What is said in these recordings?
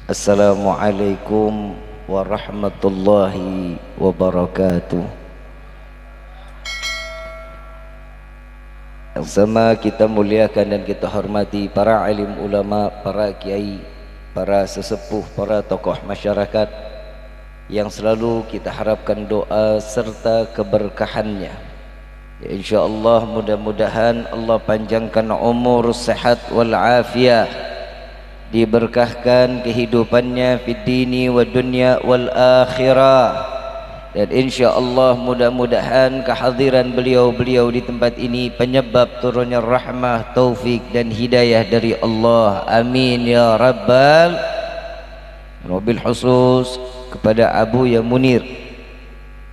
Assalamualaikum warahmatullahi wabarakatuh. Yang sama kita muliakan dan kita hormati para alim ulama, para kiai, para sesepuh, para tokoh masyarakat yang selalu kita harapkan doa serta keberkahannya. Ya, insyaallah mudah-mudahan Allah panjangkan umur, sehat wal afiah, diberkahkan kehidupannya fid dini wa dunya wal akhirah, dan insyaallah mudah-mudahan kehadiran beliau-beliau di tempat ini penyebab turunnya rahmah, taufik dan hidayah dari Allah. Amin ya rabbal. Wabil khusus kepada Abu Ya Munir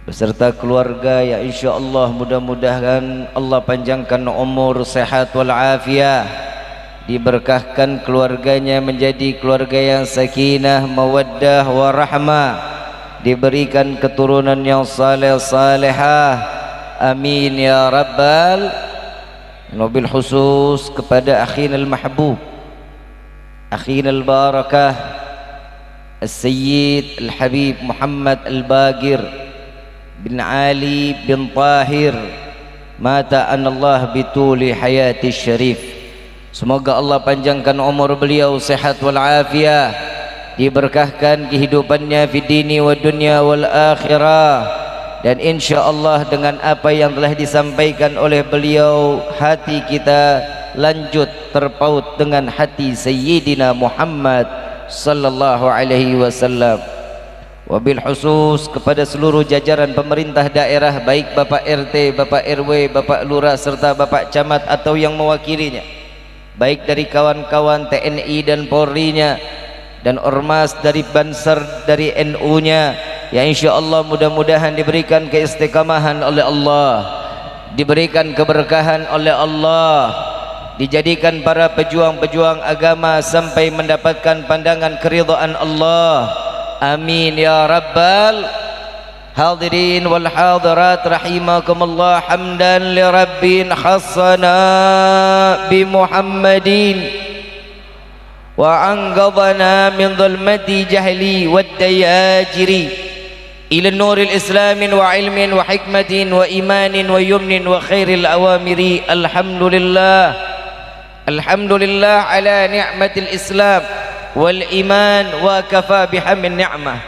beserta keluarga yang insyaallah mudah-mudahan Allah panjangkan umur, sehat wal afiah, diberkahkan keluarganya menjadi keluarga yang sakinah, mawaddah warahmah, diberikan keturunan yang saleh salehah. Amin ya rabbal. Wabil khusus kepada akhina al-mahbub, akhina al-barakah, Al-Sayyid Al-Habib Muhammad Al-Bagir bin Ali bin Tahir, mata anallah bituli hayati syarif. Semoga Allah panjangkan umur beliau, sehat wal afiah, diberkahkan kehidupannya fi dini wa dunya wal akhirah, dan insyaallah dengan apa yang telah disampaikan oleh beliau hati kita lanjut terpaut dengan hati Sayyidina Muhammad sallallahu alaihi wasallam. Wabil khusus kepada seluruh jajaran pemerintah daerah, baik Bapak RT, Bapak RW, Bapak Lurah serta Bapak Camat atau yang mewakilinya, baik dari kawan-kawan TNI dan Polri-nya dan ormas dari Bansar, dari NU-nya, ya insyaallah mudah-mudahan diberikan keistiqamahan oleh Allah, diberikan keberkahan oleh Allah, dijadikan para pejuang-pejuang agama sampai mendapatkan pandangan keridhaan Allah. Amin ya rabbal. Hadirin wal hadirat rahimakumullah, hamdan li rabbin khassana bi Muhammadin wa anqadhana min dhulmati jahli wad dayajiri ila nuril islamin wa ilmin wa hikmatin wa imanin wa yumnin wa khairil awamiri. Alhamdulillah, alhamdulillah ala ni'matil islam wal iman wa kafa bihammin ni'mah.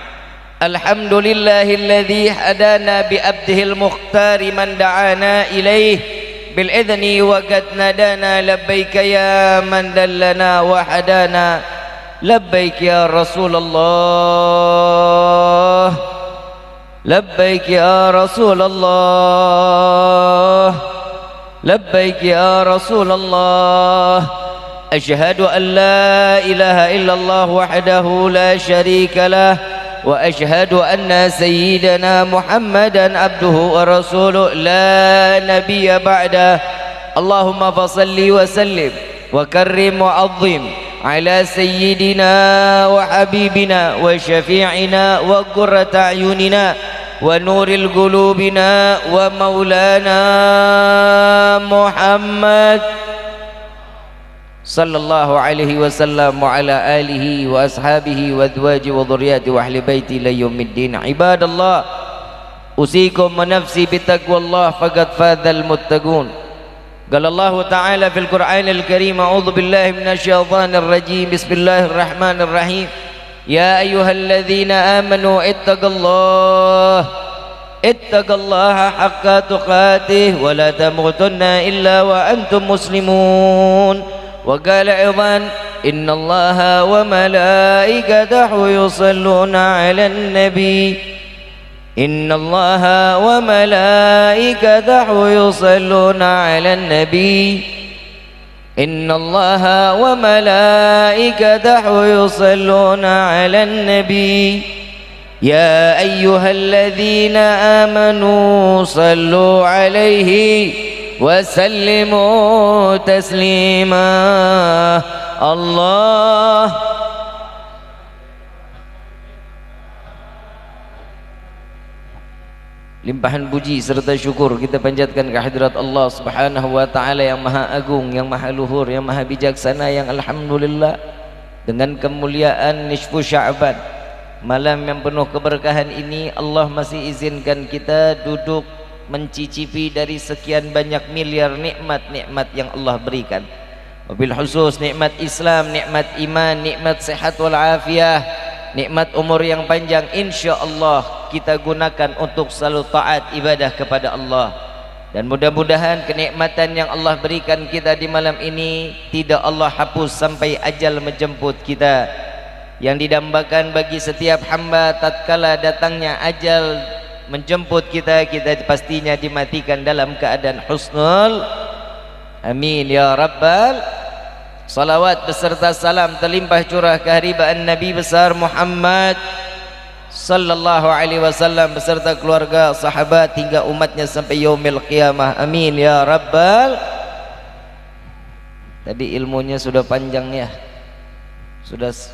Alhamdulillahilladzi hadana bi abdihil mukhtari man da'ana ilaih bil idhni wa qad nadana labbaika ya man dallana wa hadana labbaik ya Rasulullah, labbaik ya Rasulullah, labbaik ya Rasulullah. Asyhadu an la ilaha illallah wahdahu la syarika lah, wa asyhadu anna sayyidana Muhammadan abduhu wa rasuluh la nabiyya ba'dah. Allahumma fasalli wa sallim wa karrim wa azim ala sayyidina wa habibina wa syafi'ina wa qurrata a'yunina wa nuril qulubina wa maulana Muhammad sallallahu alaihi wasallam wa ala alihi wa ashabihi wa azwaji wa dhurriyyati wa ahli baiti ila yaumiddin. Ibadallah, usikum wa nafsi bitaqwallah faqad fadhal muttaqun. Qala Allah ta'ala fil Qur'anil Karim, a'udzu billahi minasy syaithanir rajim, bismillahir rahmanir rahim. Ya ayyuhalladzina amanu ittaqallaha haqqa tuqatih wa la tamutunna illa wa antum muslimun. وقال أيضا إن الله وملائكته يصلون على النبي إن الله وملائكته يصلون على النبي إن الله وملائكته يصلون على النبي يا أيها الذين آمنوا صلوا عليه وسلموا تسليما. الله limpahan puji serta syukur kita panjatkan ke hadirat Allah Subhanahu wa taala yang Maha Agung, yang Maha Luhur, yang Maha Bijaksana, yang alhamdulillah dengan kemuliaan nisfu Sya'ban, malam yang penuh keberkahan ini, Allah masih izinkan kita duduk mencicipi dari sekian banyak miliar nikmat-nikmat yang Allah berikan. Wabil khusus nikmat Islam, nikmat iman, nikmat sehat wal afiyah, nikmat umur yang panjang. InsyaAllah kita gunakan untuk selalu taat ibadah kepada Allah. Dan mudah-mudahan kenikmatan yang Allah berikan kita di malam ini tidak Allah hapus sampai ajal menjemput kita. Yang didambakan bagi setiap hamba tatkala datangnya ajal menjemput kita, kita pastinya dimatikan dalam keadaan husnul. Amin ya rabbal. Salawat beserta salam terlimpah curah keharibaan Nabi besar Muhammad sallallahu alaihi wasallam beserta keluarga, sahabat hingga umatnya sampai yaumil qiyamah. Amin ya rabbal. Tadi ilmunya sudah panjang ya.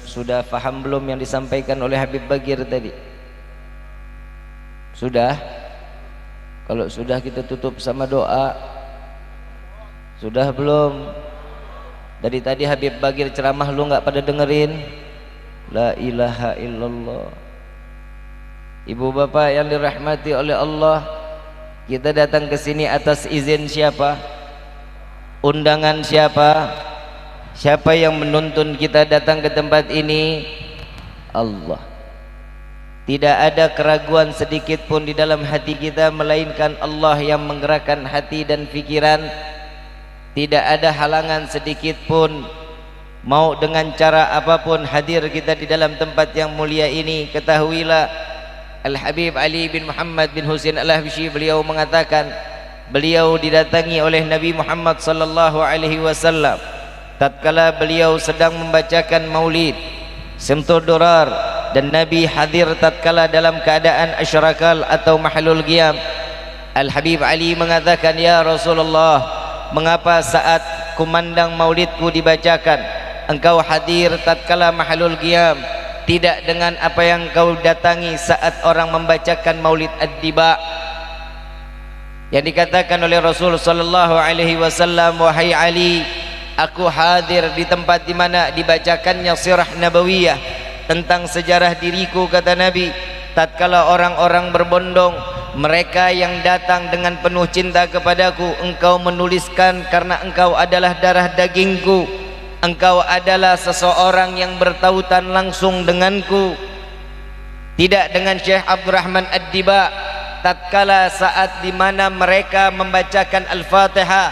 Sudah faham belum yang disampaikan oleh Habib Bagir tadi? Sudah? Kalau sudah kita tutup sama doa. Sudah belum? Dari tadi Habib Bagir ceramah lu nggak pada dengerin? La ilaha illallah. Ibu bapak yang dirahmati oleh Allah, kita datang ke sini atas izin siapa? Undangan siapa? Siapa yang menuntun kita datang ke tempat ini? Allah. Tidak ada keraguan sedikit pun di dalam hati kita, melainkan Allah yang menggerakkan hati dan pikiran. Tidak ada halangan sedikit pun, mau dengan cara apapun hadir kita di dalam tempat yang mulia ini. Ketahuilah, Al-Habib Ali bin Muhammad bin Husain Al-Habsyi, beliau mengatakan, beliau didatangi oleh Nabi Muhammad sallallahu alaihi wasallam tatkala beliau sedang membacakan maulid Simtud Durar, dan Nabi hadir tatkala dalam keadaan asyrakal atau mahlul qiyam. Al-Habib Ali mengatakan, ya Rasulullah, mengapa saat kumandang maulidku dibacakan engkau hadir tatkala mahlul qiyam, tidak dengan apa yang kau datangi saat orang membacakan maulid ad-diba? Yang dikatakan oleh Rasul sallallahu alaihi wasallam, wahai Ali, aku hadir di tempat di mana dibacakannya sirah nabawiyah tentang sejarah diriku, kata Nabi. Tatkala orang-orang berbondong, mereka yang datang dengan penuh cinta kepadaku, engkau menuliskan karena engkau adalah darah dagingku, engkau adalah seseorang yang bertautan langsung denganku. Tidak dengan Syekh Abdurrahman Ad-Diba. Tatkala saat di mana mereka membacakan Al-Fatihah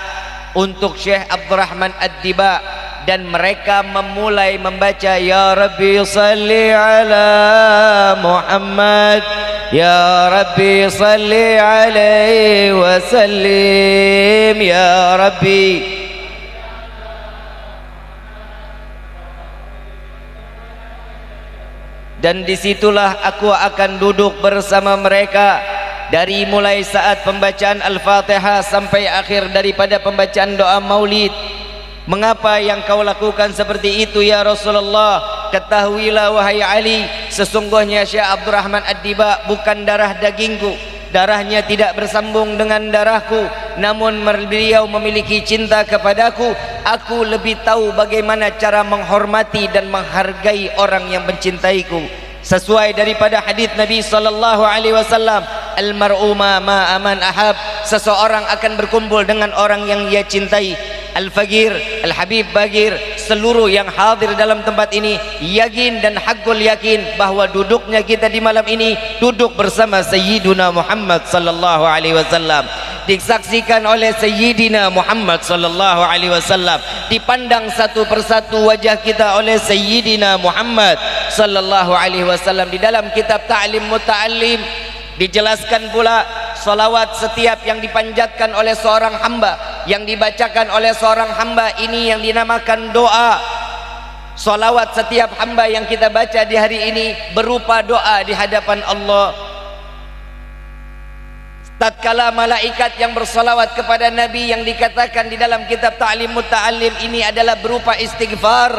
untuk Syekh Abdurrahman Ad-Diba, dan mereka memulai membaca, ya Rabbi salli ala Muhammad, ya Rabbi salli alaihi wa sallim, ya Rabbi. Dan disitulah aku akan duduk bersama mereka, dari mulai saat pembacaan Al-Fatihah sampai akhir daripada pembacaan doa maulid. Mengapa yang kau lakukan seperti itu ya Rasulullah? Ketahuilah wahai Ali, sesungguhnya Syekh Abdurrahman Ad-Diba bukan darah dagingku, darahnya tidak bersambung dengan darahku, namun beliau memiliki cinta kepadaku. Aku lebih tahu bagaimana cara menghormati dan menghargai orang yang mencintaiku. Sesuai daripada hadis Nabi sallallahu alaihi wasallam, al-mar'u ma aman ahab, seseorang akan berkumpul dengan orang yang ia cintai. Al-Fagir, Al-Habib Bagir, seluruh yang hadir dalam tempat ini yakin dan hakul yakin bahwa duduknya kita di malam ini duduk bersama Sayyiduna Muhammad sallallahu alaihi wasallam, disaksikan oleh Sayyidina Muhammad sallallahu alaihi wasallam, dipandang satu persatu wajah kita oleh Sayyidina Muhammad sallallahu alaihi wasallam. Di dalam kitab Ta'lim Muta'allim dijelaskan pula salawat setiap yang dipanjatkan oleh seorang hamba, yang dibacakan oleh seorang hamba ini yang dinamakan doa. Salawat setiap hamba yang kita baca di hari ini berupa doa di hadapan Allah. Tatkala malaikat yang bersalawat kepada Nabi yang dikatakan di dalam kitab Ta'lim Muta'allim ini adalah berupa istighfar,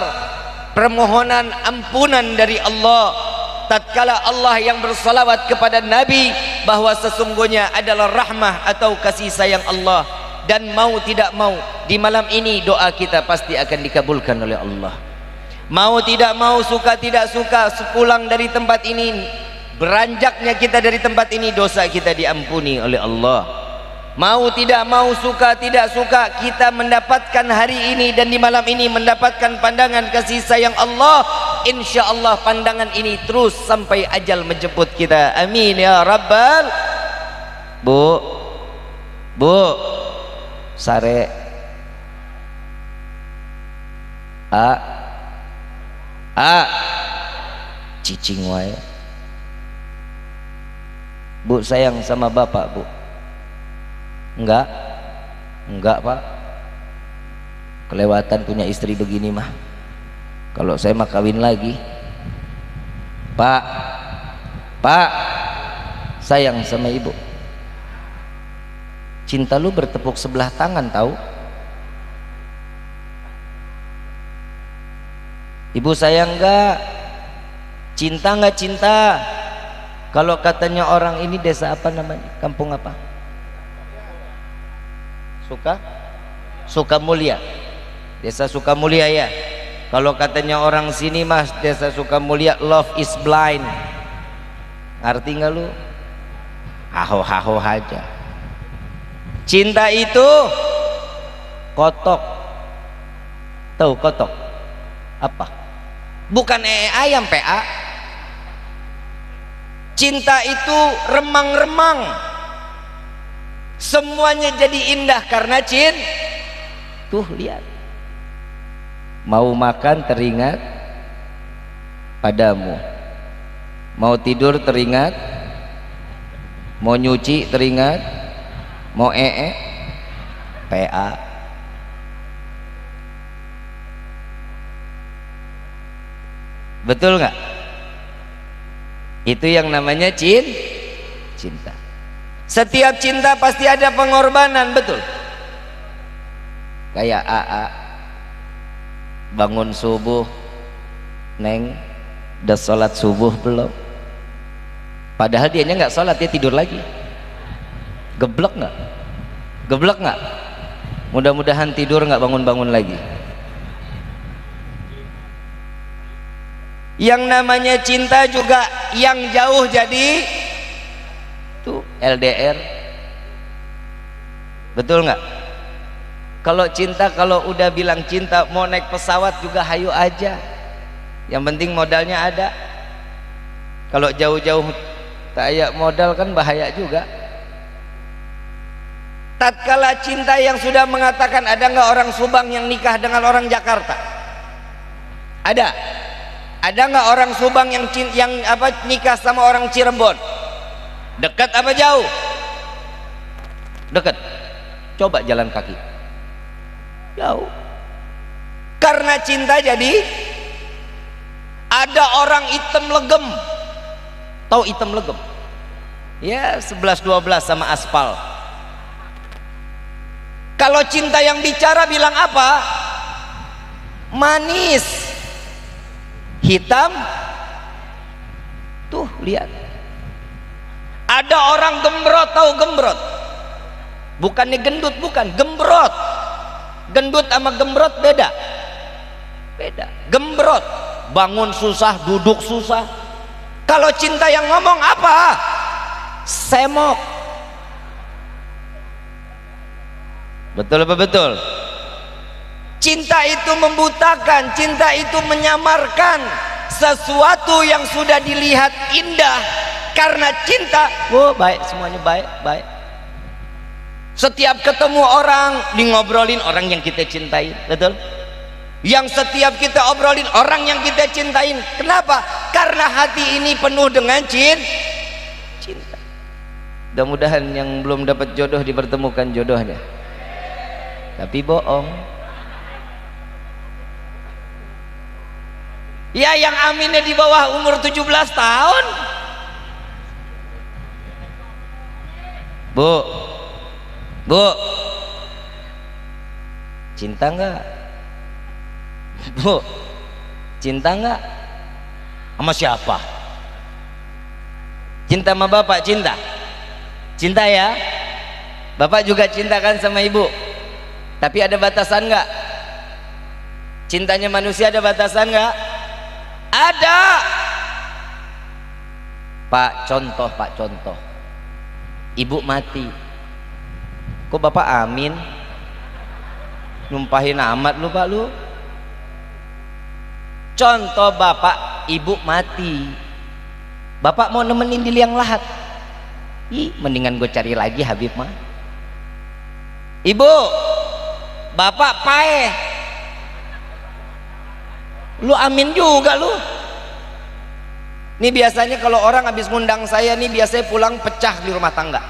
permohonan ampunan dari Allah. Tatkala Allah yang bersalawat kepada Nabi bahwa sesungguhnya adalah rahmah atau kasih sayang Allah. Dan mau tidak mau di malam ini doa kita pasti akan dikabulkan oleh Allah. Mau tidak mau, suka tidak suka, sepulang dari tempat ini, beranjaknya kita dari tempat ini, dosa kita diampuni oleh Allah. Mau tidak mau, suka tidak suka, kita mendapatkan hari ini dan di malam ini mendapatkan pandangan kasih sayang Allah. Insya Allah pandangan ini terus sampai ajal menjemput kita. Amin ya Rabbal. Bu sare cicing wae. Bu sayang sama bapak, Bu? Enggak Pak, kelewatan punya istri begini mah. Kalau saya mah kawin lagi. Pak sayang sama ibu. Cinta lu bertepuk sebelah tangan tahu. Ibu sayang enggak? Cinta enggak cinta? Kalau katanya orang ini desa apa namanya? Kampung apa? Sukamulya. Desa Sukamulya ya. Kalau katanya orang sini mas, desa Sukamulya, love is blind. Ngerti nggak lu? Haho aja. Cinta itu kotok. Tahu kotok? Apa? Bukan ayam PA. Cinta itu remang-remang. Semuanya jadi indah karena tuh lihat. Mau makan teringat padamu, mau tidur teringat, mau nyuci teringat, mau PA. Betul nggak? Itu yang namanya cinta. Setiap cinta pasti ada pengorbanan, betul? Kayak bangun subuh, neng udah sholat subuh belum? Padahal dianya nggak sholat, dia tidur lagi. Geblek nggak? Mudah-mudahan tidur nggak bangun-bangun lagi. Yang namanya cinta juga yang jauh jadi tuh LDR. Betul nggak? Kalau cinta, kalau udah bilang cinta, mau naik pesawat juga hayu aja, yang penting modalnya ada. Kalau jauh-jauh tak ada modal kan bahaya juga. Tatkala cinta yang sudah mengatakan, ada nggak orang Subang yang nikah dengan orang Jakarta? Ada nggak orang Subang yang nikah sama orang Cirebon? Dekat apa jauh? Dekat. Coba jalan kaki. Jauh. Karena cinta jadi ada orang hitam legem. Tahu hitam legem? Ya 11-12 sama aspal. Kalau cinta yang bicara bilang apa? Manis. Hitam. Tuh lihat. Ada orang gembrot, tahu gembrot? Bukannya gendut, bukan, gembrot. Gendut sama gembrot beda. Gembrot, bangun susah, duduk susah. Kalau cinta yang ngomong apa? Semok. Betul apa betul? Cinta itu membutakan, cinta itu menyamarkan sesuatu yang sudah dilihat indah. Karena cinta, baik, semuanya baik. Setiap ketemu orang, ngobrolin orang yang kita cintai, betul? Yang setiap kita obrolin orang yang kita cintain. Kenapa? Karena hati ini penuh dengan cinta. Mudah-mudahan yang belum dapat jodoh dipertemukan jodohnya. Tapi bohong. Ya yang aminnya di bawah umur 17 tahun. Bu, cinta enggak? Bu, cinta enggak? Sama siapa? Cinta sama bapak, cinta? Cinta ya? Bapak juga cinta kan sama ibu? Tapi ada batasan enggak? Cintanya manusia ada batasan nggak? Ada. Pak, contoh. Ibu mati. Kok bapak amin? Numpahin amat lu pak lu. Contoh bapak, ibu mati. Bapak mau nemenin di liang lahat. Ih, mendingan gue cari lagi Habib mah. Ibu, bapak paeh. Lu amin juga lu. Ini biasanya kalau orang habis ngundang saya nih biasanya pulang pecah di rumah tangga.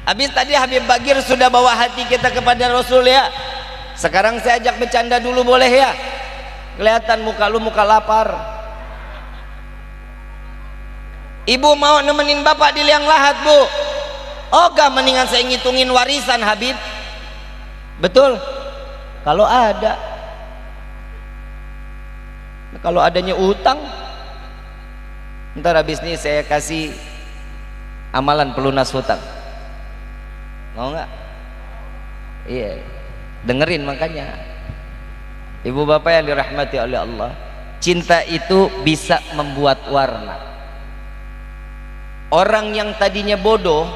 Habis tadi Habib Bagir sudah bawa hati kita kepada Rasul ya. Sekarang saya ajak bercanda dulu boleh ya? Kelihatan muka lu muka lapar. Ibu mau nemenin bapak di liang lahat bu? Oh gak, mendingan saya ngitungin warisan Habib. Betul? Kalau ada. Kalau adanya utang, ntar habis ini saya kasih amalan pelunas hutang. Mau nggak? Iya, dengerin makanya. Ibu bapak yang dirahmati oleh Allah, cinta itu bisa membuat warna. Orang yang tadinya bodoh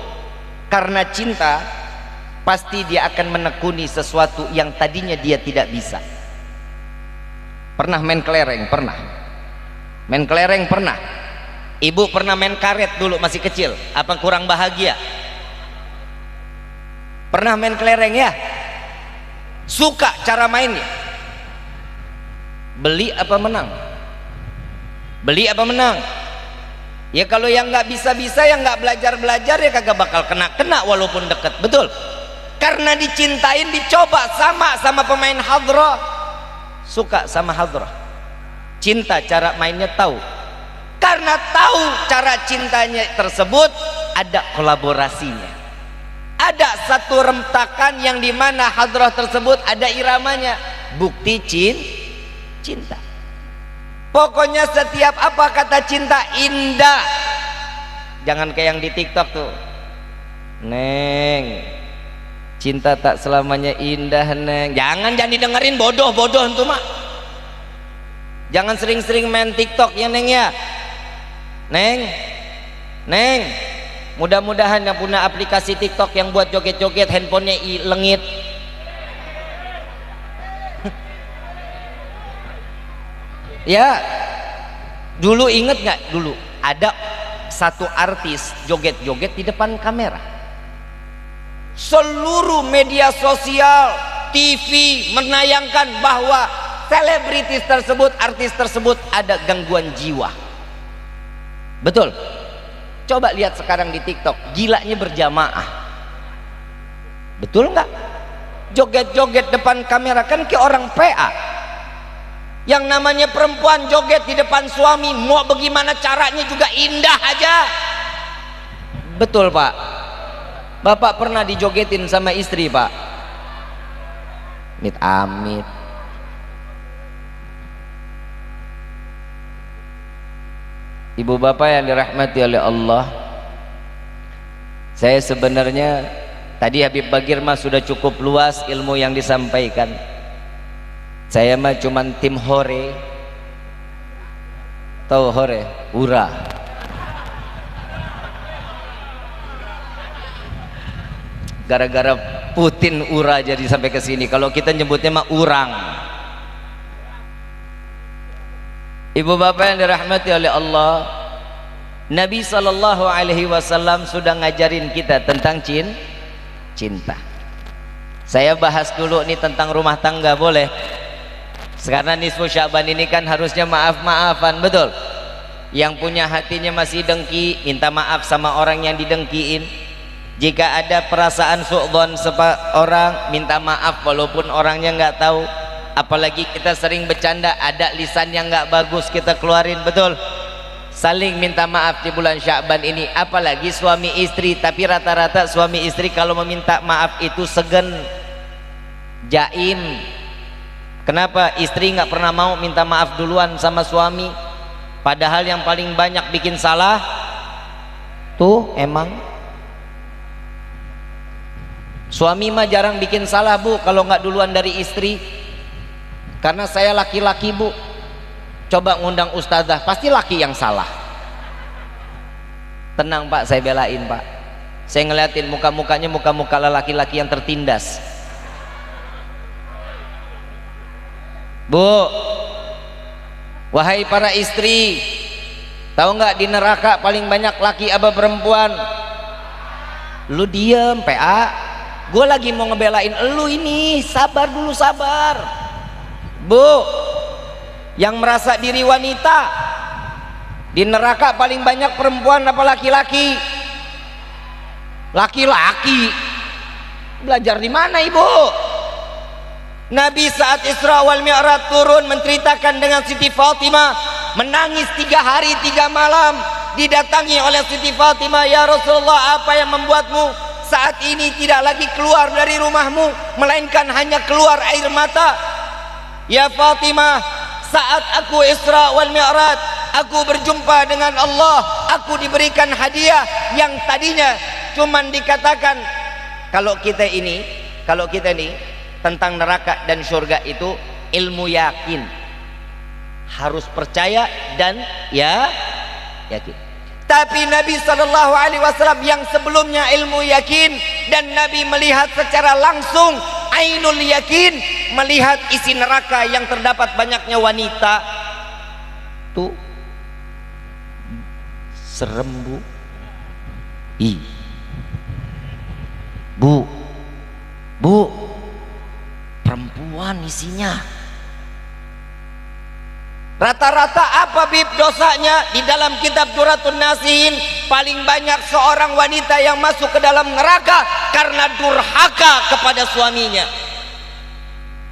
karena cinta, pasti dia akan menekuni sesuatu yang tadinya dia tidak bisa. Pernah main kelereng? Pernah. Main kelereng pernah. Ibu pernah main karet dulu masih kecil. Apa kurang bahagia? Pernah main kelereng ya? Suka cara mainnya? Beli apa menang? Beli apa menang? Ya kalau yang nggak bisa-bisa, yang nggak belajar-belajar ya kagak bakal kena walaupun deket. Betul? Karena dicintain, dicoba sama pemain hadrah. Suka sama hadrah, cinta cara mainnya tahu. Karena tahu cara cintanya tersebut, ada kolaborasinya, ada satu rentakan yang dimana hadrah tersebut ada iramanya. Bukti cinta. Pokoknya setiap apa kata cinta indah. Jangan kayak yang di TikTok tuh, Neng, cinta tak selamanya indah neng. Jangan didengerin, bodoh itu mah. Jangan sering-sering main TikTok ya neng ya. Neng, mudah-mudahan yang punya aplikasi TikTok yang buat joget-joget handphonenya lengit. Ya, dulu inget nggak? Dulu ada satu artis joget-joget di depan kamera. Seluruh media sosial, TV menayangkan bahwa selebritis tersebut, artis tersebut ada gangguan jiwa. Betul? Coba lihat sekarang di TikTok, gilanya berjamaah. Betul nggak? Joget-joget depan kamera kan kayak orang PA. Yang namanya perempuan joget di depan suami, mau bagaimana caranya juga indah aja. Betul pak? Bapak pernah dijogetin sama istri pak? Amit. Ibu bapak yang dirahmati oleh Allah, saya sebenarnya tadi Habib Bagir mah sudah cukup luas ilmu yang disampaikan. Saya mah cuman tim hore. Tahu hore? Ura. Gara-gara Putin ura jadi sampai ke sini. Kalau kita nyebutnya mah urang. Ibu bapak yang dirahmati oleh Allah, Nabi sallallahu alaihi wasallam sudah ngajarin kita tentang cinta. Saya bahas dulu nih tentang rumah tangga, boleh? Sekarang nisfu Sya'ban ini kan harusnya maaf-maafan, betul? Yang punya hatinya masih dengki, minta maaf sama orang yang didengkiin. Jika ada perasaan su'dzon orang, minta maaf walaupun orangnya nggak tahu. Apalagi kita sering bercanda, ada lisan yang nggak bagus kita keluarin, betul? Saling minta maaf di bulan Sya'ban ini. Apalagi suami istri, tapi rata-rata suami istri kalau meminta maaf itu segan, jaim. Kenapa istri nggak pernah mau minta maaf duluan sama suami? Padahal yang paling banyak bikin salah tuh emang Suami mah jarang bikin salah bu kalau nggak duluan dari istri. Karena saya laki-laki bu, coba ngundang ustazah pasti laki yang salah. Tenang pak, saya belain pak. Saya ngeliatin muka-mukanya muka-muka laki-laki yang tertindas. Bu, wahai para istri, tahu nggak di neraka paling banyak laki apa perempuan? Lu diem PA, gue lagi mau ngebelain elu ini, sabar dulu sabar. Bu, yang merasa diri wanita, di neraka paling banyak perempuan apa laki-laki? Laki-laki. Belajar di mana ibu? Nabi saat Isra wal Mi'raj turun menceritakan dengan Siti Fatimah, menangis 3 hari 3 malam, didatangi oleh Siti Fatimah, ya Rasulullah, apa yang membuatmu saat ini tidak lagi keluar dari rumahmu, melainkan hanya keluar air mata? Ya Fatimah, saat aku Isra wal Mi'raj, aku berjumpa dengan Allah, aku diberikan hadiah yang tadinya cuman dikatakan kalau kita ini tentang neraka dan surga itu ilmu yakin, harus percaya dan yakin. Tapi Nabi SAW yang sebelumnya ilmu yakin, dan Nabi melihat secara langsung ainul yakin, melihat isi neraka yang terdapat banyaknya wanita. Tuh serem bu. Bu, perempuan isinya. Rata-rata apa bib dosanya? Di dalam kitab Duratun Nasihin, paling banyak seorang wanita yang masuk ke dalam neraka karena durhaka kepada suaminya.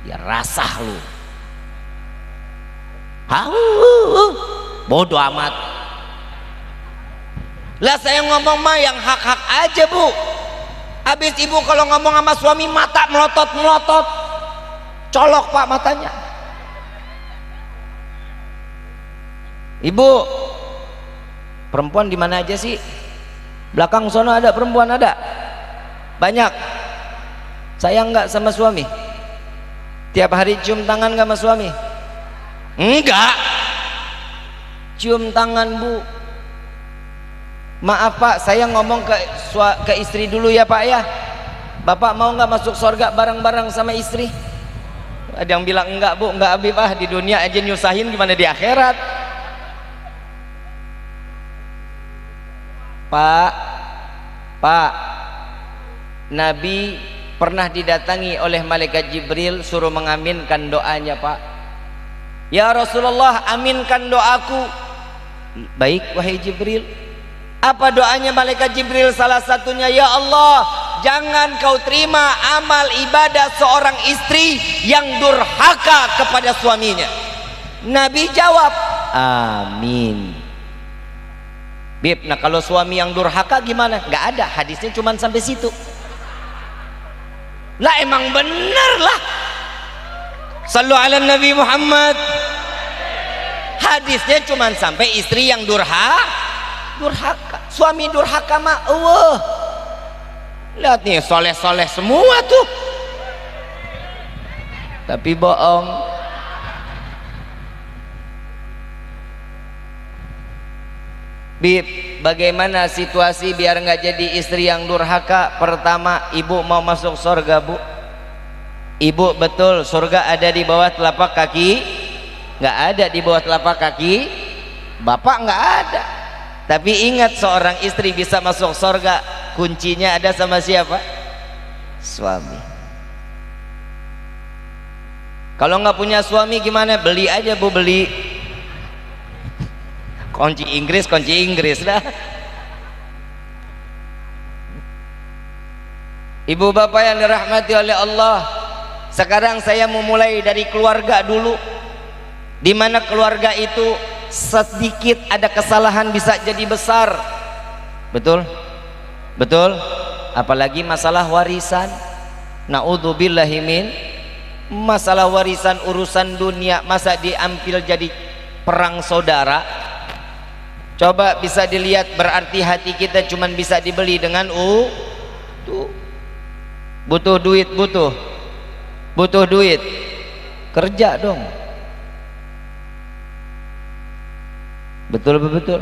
Ya rasah lu. Bodoh amat. Lah saya ngomong mah yang hak-hak aja bu. Habis ibu kalau ngomong sama suami mata melotot-melotot, colok pak matanya. Ibu, perempuan di mana aja sih? Belakang sono ada perempuan, ada banyak. Sayang nggak sama suami? Tiap hari cium tangan nggak sama suami? Enggak. Cium tangan bu. Maaf pak, saya ngomong ke istri dulu ya pak ya. Bapak mau nggak masuk surga bareng-bareng sama istri? Ada yang bilang enggak bu, enggak Habib, di dunia aja nyusahin, gimana di akhirat? Pak, Nabi pernah didatangi oleh malaikat Jibril suruh mengaminkan doanya pak. Ya Rasulullah, aminkan doaku. Baik wahai Jibril. Apa doanya malaikat Jibril? Salah satunya, ya Allah, jangan kau terima amal ibadah seorang istri yang durhaka kepada suaminya. Nabi jawab, amin. Bib, nah kalau suami yang durhaka gimana? Nggak ada, hadisnya cuma sampai situ. Lah emang bener lah. Sallu ala Nabi Muhammad. Hadisnya cuma sampai istri yang durhaka. Suami durhaka mah lihat nih, soleh-soleh semua tuh, tapi bohong. Bib, bagaimana situasi biar nggak jadi istri yang durhaka? Pertama, ibu mau masuk surga bu. Ibu betul, surga ada di bawah telapak kaki? Nggak ada di bawah telapak kaki. Bapak nggak ada. Tapi ingat, seorang istri bisa masuk surga, kuncinya ada sama siapa? Suami. Kalau nggak punya suami gimana? Beli aja bu, beli kunci Inggris lah. Ibu bapak yang dirahmati oleh Allah, sekarang saya mau mulai dari keluarga dulu. Di mana keluarga itu sedikit ada kesalahan bisa jadi besar. Betul? Betul? Apalagi masalah warisan. Na'udzubillahi min. Masalah warisan urusan dunia, masa diambil jadi perang saudara? Coba bisa dilihat, berarti hati kita cuman bisa dibeli dengan tuh. Butuh duit, butuh duit, kerja dong. Betul betul.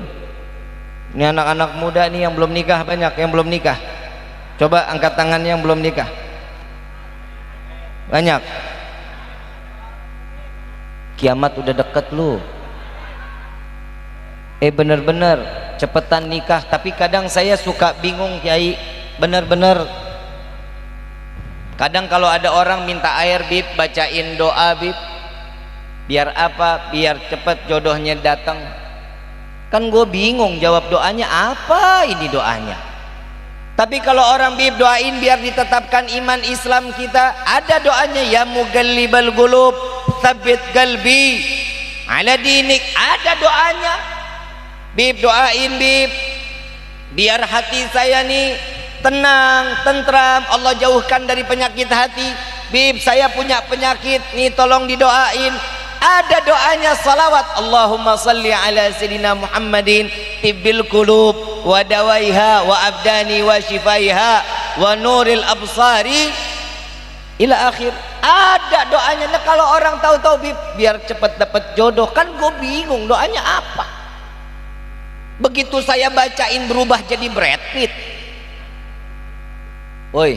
Ini anak-anak muda nih yang belum nikah, banyak yang belum nikah. Coba angkat tangannya yang belum nikah. Banyak. Kiamat udah deket lu. Bener-bener cepetan nikah. Tapi kadang saya suka bingung Kiai, bener-bener. Kadang kalau ada orang minta air, Bib, bacain doa, Bib. Biar apa? Biar cepet jodohnya datang. Kan gue bingung jawab doanya apa ini doanya. Tapi kalau orang, Bib, doain biar ditetapkan iman Islam kita, ada doanya, ya mugallibal qulub tsabbit qalbi ala dinik, ada doanya. Bib, doain, Bib, biar hati saya nih tenang, tentram, Allah jauhkan dari penyakit hati. Bib, saya punya penyakit nih, tolong didoain. Ada doanya, salawat, Allahumma salli ala sayyidina Muhammadin tibbil qulub wa dawaiha wa abdani wa shifaiha wa nuril absari ila akhir. Ada doanya. Nah, kalau orang tahu-tahu, Bib, biar cepat dapat jodoh, kan gue bingung doanya apa. Begitu saya bacain berubah jadi Brad Pitt. Woi,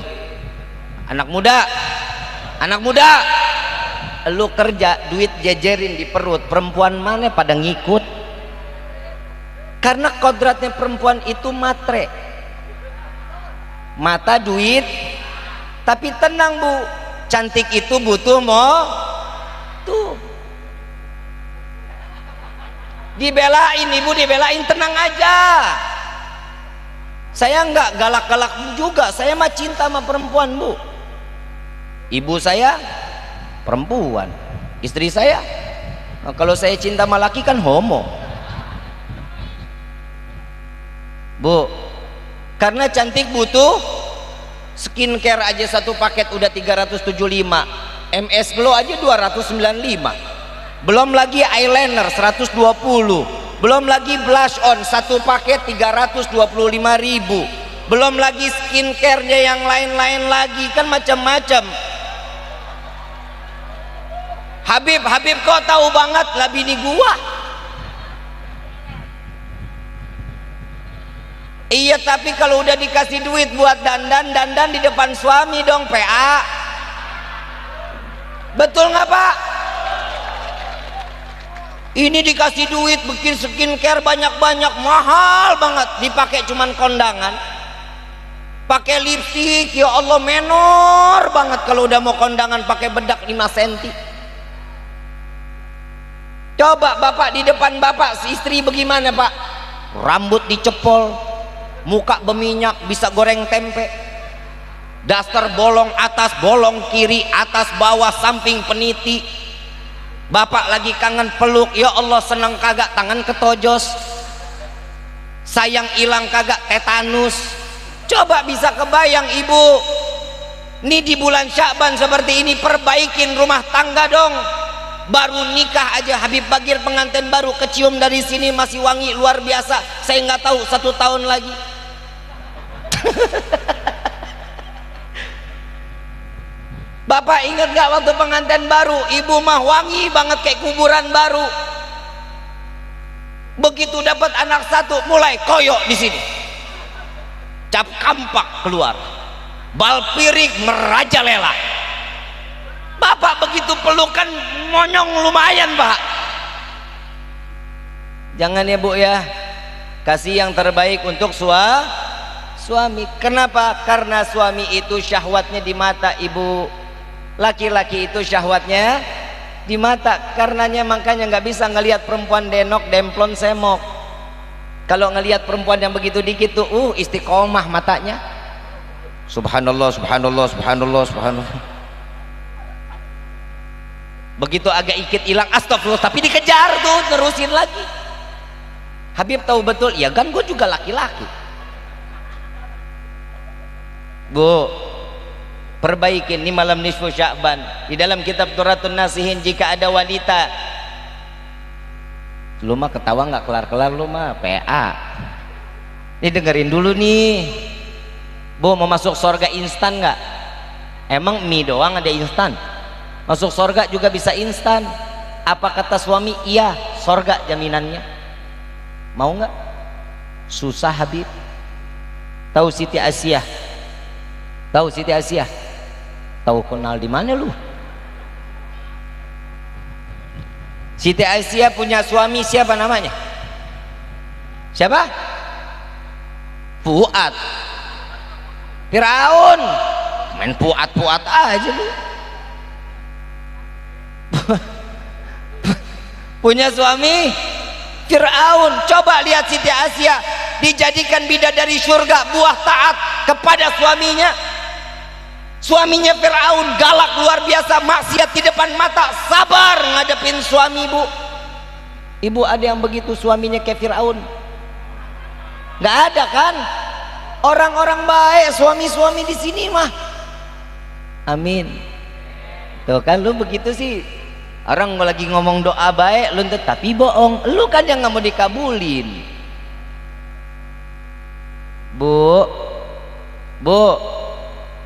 anak muda, lu kerja, duit jejerin di perut, perempuan mana pada ngikut. Karena kodratnya perempuan itu matre, mata duit. Tapi tenang, Bu, cantik itu butuh tuh. Dibelain, Ibu, dibelain, tenang aja. Saya enggak galak-galak juga, saya mah cinta sama perempuan, Bu. Ibu saya perempuan, istri saya, nah, kalau saya cinta sama laki kan homo, Bu. Karena cantik butuh skincare aja, satu paket udah 375, MS Glow aja 295, belum lagi eyeliner 120, belum lagi blush on satu paket 325.000, belum lagi skincare-nya yang lain-lain lagi, kan macam-macam. Habib kok tahu banget lah bini gua. Iya, tapi kalau udah dikasih duit buat dandan di depan suami dong, PA. Betul nggak, Pak? Ini dikasih duit bikin skincare banyak-banyak, mahal banget, dipakai cuman kondangan. Pakai lipstik, ya Allah, menor banget kalau udah mau kondangan, pakai bedak 5 cm. Coba Bapak di depan Bapak, si istri bagaimana, Pak? Rambut dicepol, muka berminyak, bisa goreng tempe, daster bolong atas, bolong kiri, atas bawah, samping peniti. Bapak lagi kangen peluk, ya Allah, senang kagak tangan ketojos, sayang hilang kagak tetanus. Coba bisa kebayang, Ibu, nih di bulan Sya'ban seperti ini, perbaikin rumah tangga dong. Baru nikah aja Habib Bagir, pengantin baru, kecium dari sini masih wangi luar biasa. Saya nggak tahu 1 tahun lagi. Bapak ingat nggak waktu pengantin baru, ibu mah wangi banget kayak kuburan baru. Begitu dapat anak 1, mulai koyok di sini, cap kampak keluar, bal pirik merajalela. Bapak begitu pelukan monyong lumayan, Pak. Jangan ya, Bu, ya, kasih yang terbaik untuk suami. Kenapa? Karena suami itu syahwatnya di mata, Ibu. Laki-laki itu syahwatnya di mata. Karenanya makanya nggak bisa ngelihat perempuan denok, demplon, semok. Kalau ngelihat perempuan yang begitu dikit tuh, istiqomah matanya. Subhanallah, subhanallah, subhanallah, subhanallah. Begitu agak ikit hilang, astagfirullah, tapi dikejar tuh, terusin lagi. Habib tahu betul, ya kan gue juga laki-laki. Bu, perbaikin nih malam nisfu Sya'ban. Di dalam kitab Turatun Nasihin, jika ada wanita, lu mah ketawa nggak kelar-kelar, lu mah PA. Ini dengerin dulu nih, Bu, mau masuk surga instan nggak? Emang mie doang ada instan? Masuk sorga juga bisa instan. Apa kata suami? Iya, sorga jaminannya. Mau nggak? Susah Habib. Tahu Siti Asiyah? Tahu Siti Asiyah? Tahu kenal di mana lu? Siti Aisyah punya suami siapa namanya? Siapa? Fuad. Firaun. Main puat-puat aja lu. Punya suami Firaun. Coba lihat Siti Aisyah dijadikan bidadari surga, buah taat kepada suaminya. Suaminya Firaun, galak luar biasa, maksiat di depan mata, sabar ngadepin suami. Ibu ada yang begitu suaminya kayak Firaun? Nggak ada kan? Orang-orang baik suami-suami di sini mah. Amin. Tuh kan lu begitu sih. Orang lagi ngomong doa baik lu tapi bohong, lu kan yang nggak mau dikabulin. Bu,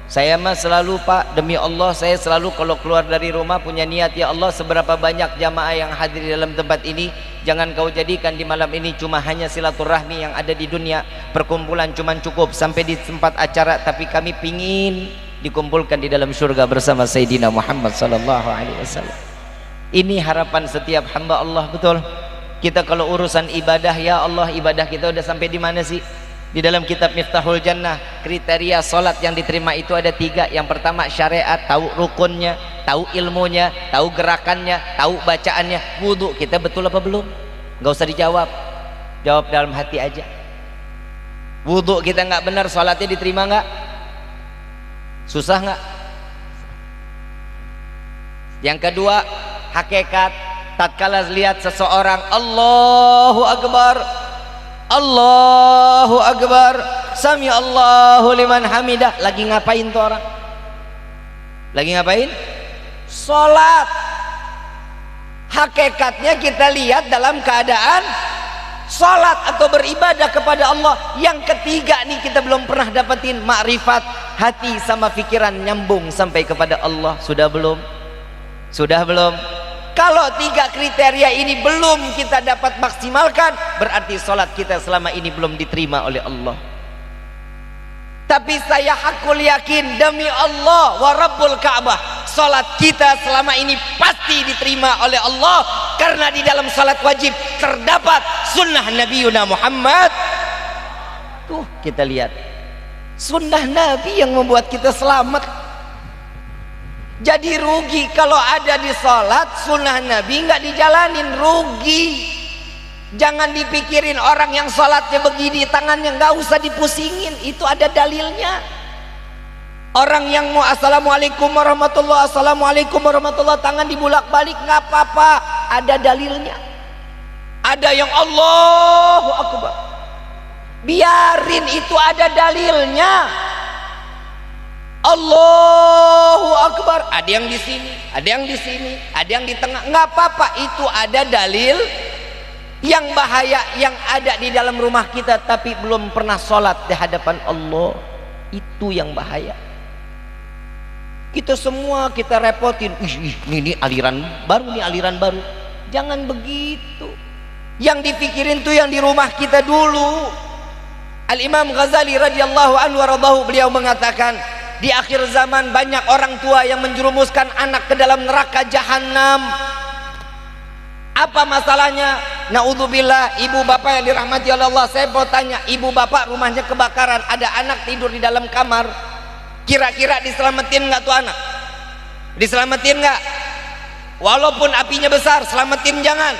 saya mah selalu Pak, demi Allah saya selalu kalau keluar dari rumah punya niat, ya Allah seberapa banyak jamaah yang hadir di dalam tempat ini, jangan kau jadikan di malam ini cuma hanya silaturahmi yang ada di dunia, perkumpulan cuma cukup sampai di tempat acara, tapi kami pingin dikumpulkan di dalam surga bersama Sayyidina Muhammad sallallahu alaihi wasallam. Ini harapan setiap hamba Allah, betul. Kita kalau urusan ibadah, ya Allah ibadah kita udah sampai di mana sih? Di dalam kitab Miftahul Jannah, kriteria solat yang diterima itu ada 3. Yang pertama syariat, tahu rukunnya, tahu ilmunya, tahu gerakannya, tahu bacaannya. Wudhu kita betul apa belum? Gak usah dijawab, jawab dalam hati aja. Wudhu kita nggak benar, solatnya diterima nggak? Susah nggak? Yang kedua, hakikat. Tatkala lihat seseorang Allahu Akbar, Allahu Akbar, Sami Allahu liman hamidah, lagi ngapain tuh orang? Lagi ngapain? Sholat. Hakikatnya kita lihat dalam keadaan sholat atau beribadah kepada Allah. Yang ketiga nih kita belum pernah dapetin, makrifat, hati sama pikiran nyambung sampai kepada Allah. Sudah belum? Sudah belum? Kalau 3 kriteria ini belum kita dapat maksimalkan, berarti sholat kita selama ini belum diterima oleh Allah. Tapi saya hakul yakin demi Allah wa Rabbul Ka'bah, sholat kita selama ini pasti diterima oleh Allah, karena di dalam sholat wajib terdapat sunnah Nabi Muhammad. Tuh kita lihat sunnah Nabi yang membuat kita selamat. Jadi rugi kalau ada di sholat sunnah Nabi nggak dijalanin, rugi. Jangan dipikirin orang yang sholatnya begini tangannya, nggak usah dipusingin, itu ada dalilnya. Orang yang mau assalamualaikum warahmatullah, assalamualaikum warahmatullah, tangan dibulak balik nggak apa-apa, ada dalilnya. Ada yang Allahu Akbar, biarin, itu ada dalilnya. Allahu Akbar, ada yang di sini, ada yang di sini, ada yang di tengah, nggak apa-apa, itu ada dalil. Yang bahaya yang ada di dalam rumah kita tapi belum pernah sholat di hadapan Allah, itu yang bahaya. Kita semua kita repotin, ini aliran baru, nih aliran baru. Jangan begitu. Yang dipikirin tuh yang di rumah kita dulu. Al-Imam Ghazali radhiyallahu anhu waradahu, beliau mengatakan, di akhir zaman banyak orang tua yang menjerumuskan anak ke dalam neraka jahanam. Apa masalahnya? Naudzubillah, ibu bapak yang dirahmati oleh Allah, saya mau tanya, ibu bapak rumahnya kebakaran, ada anak tidur di dalam kamar, kira-kira diselamatin nggak tuh anak? Diselamatin nggak? Walaupun apinya besar, selamatin jangan.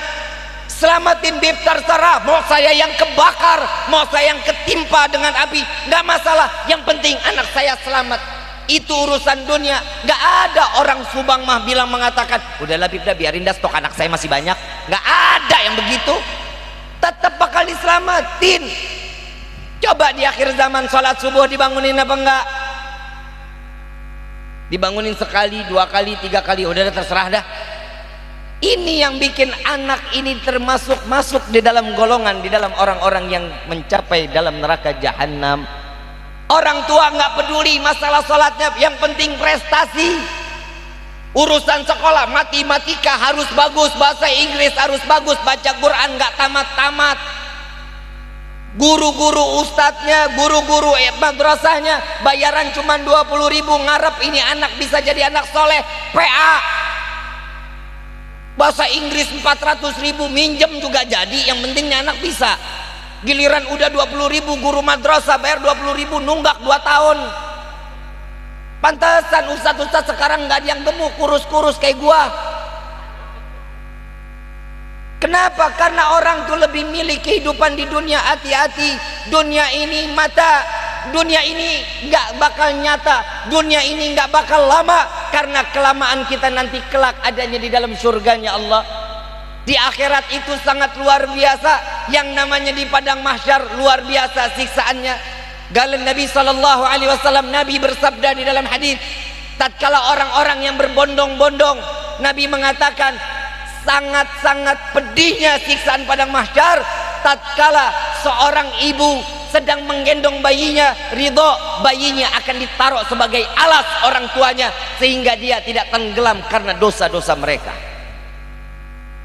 Selamatin bib terserah, mau saya yang kebakar, mau saya yang ketimpa dengan api, nggak masalah, yang penting anak saya selamat. Itu urusan dunia. Nggak ada orang Subang mah bilang mengatakan, udahlah bib dah, biarin dah, stok anak saya masih banyak. Nggak ada yang begitu, tetap bakal diselamatin. Coba di akhir zaman sholat subuh dibangunin apa enggak? Dibangunin sekali, 2 kali, 3 kali, udah terserah dah. Ini yang bikin anak ini masuk di dalam golongan, di dalam orang-orang yang mencapai dalam neraka jahanam. Orang tua nggak peduli masalah sholatnya, yang penting prestasi. Urusan sekolah, matematika harus bagus, bahasa Inggris harus bagus, baca Quran nggak tamat-tamat. Guru-guru ustadznya, guru-guru madrasahnya bayaran cuma 20.000, ngarep ini anak bisa jadi anak soleh. PA bahasa Inggris 400.000, minjem juga jadi, yang pentingnya anak bisa. Giliran udah 20.000, guru madrasah bayar 20.000, nunggak 2 tahun. Pantesan ustadz-ustadz sekarang nggak ada yang gemuk, kurus-kurus kayak gua. Kenapa? Karena orang tuh lebih milih kehidupan di dunia. Hati-hati, dunia ini mata, dunia ini nggak bakal nyata, dunia ini nggak bakal lama, karena kelamaan kita nanti kelak adanya di dalam surganya Allah. Di akhirat itu sangat luar biasa, yang namanya di padang mahsyar luar biasa siksaannya. Galan Nabi sallallahu alaihi wasallam, Nabi bersabda di dalam hadis, tatkala orang-orang yang berbondong-bondong, Nabi mengatakan sangat-sangat pedihnya siksaan padang mahsyar tatkala seorang ibu sedang menggendong bayinya, ridho bayinya akan ditaruh sebagai alas orang tuanya sehingga dia tidak tenggelam karena dosa-dosa mereka.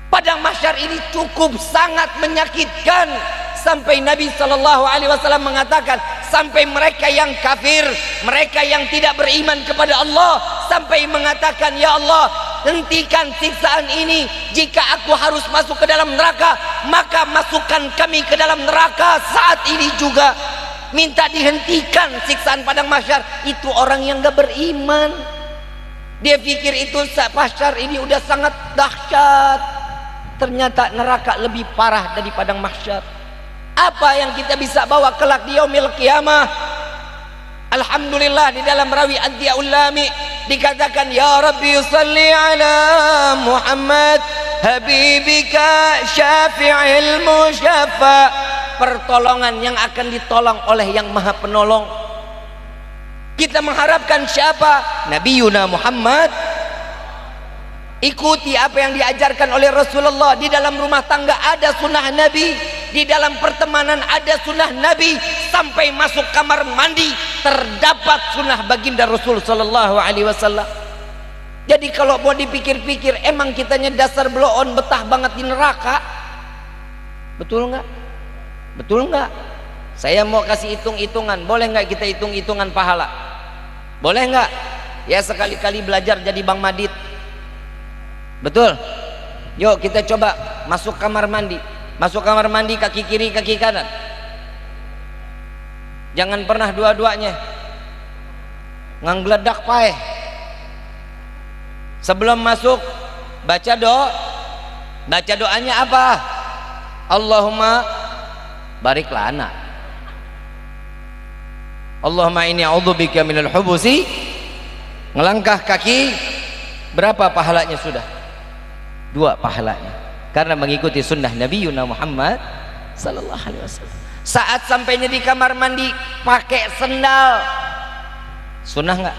Padang mahsyar ini cukup sangat menyakitkan, sampai Nabi sallallahu alaihi wasallam mengatakan, sampai mereka yang kafir, mereka yang tidak beriman kepada Allah, sampai mengatakan, ya Allah, hentikan siksaan ini. Jika aku harus masuk ke dalam neraka, maka masukkan kami ke dalam neraka saat ini juga. Minta dihentikan siksaan padang mahsyar. Itu orang yang gak beriman. Dia pikir itu mahsyar ini udah sangat dahsyat. Ternyata neraka lebih parah dari padang mahsyar. Apa yang kita bisa bawa kelak di yaumil qiyamah? Alhamdulillah, di dalam rawi Ad-Diyaul Lami dikatakan, ya Rabbi salli ala Muhammad habibika syafi'il musyaffa. Pertolongan yang akan ditolong oleh yang maha penolong. Kita mengharapkan siapa? Nabi Yuna Muhammad. Ikuti apa yang diajarkan oleh Rasulullah. Di dalam rumah tangga ada sunnah Nabi, di dalam pertemanan ada sunnah Nabi, sampai masuk kamar mandi terdapat sunnah baginda Rasul sallallahu alaihi wasallam. Jadi kalau mau dipikir-pikir, emang kitanya dasar bloon betah banget di neraka. Betul nggak? Betul nggak? Saya mau kasih hitung-hitungan, boleh nggak kita hitung-hitungan pahala? Boleh nggak? Ya sekali-kali belajar jadi Bang Madit. Betul? Yuk kita coba masuk kamar mandi. Masuk kamar mandi kaki kiri kaki kanan. Jangan pernah dua-duanya. Nganggledak paeh. Sebelum masuk baca doa. Baca doanya apa? Allahumma barik lana. Allahumma inni a'udzubika minal hubusi. Ngelangkah kaki, berapa pahalanya sudah? 2 pahalanya, karena mengikuti sunnah Nabi Yuna Muhammad sallallahu alaihi wasallam. Saat sampainya di kamar mandi pakai sendal, sunnah nggak?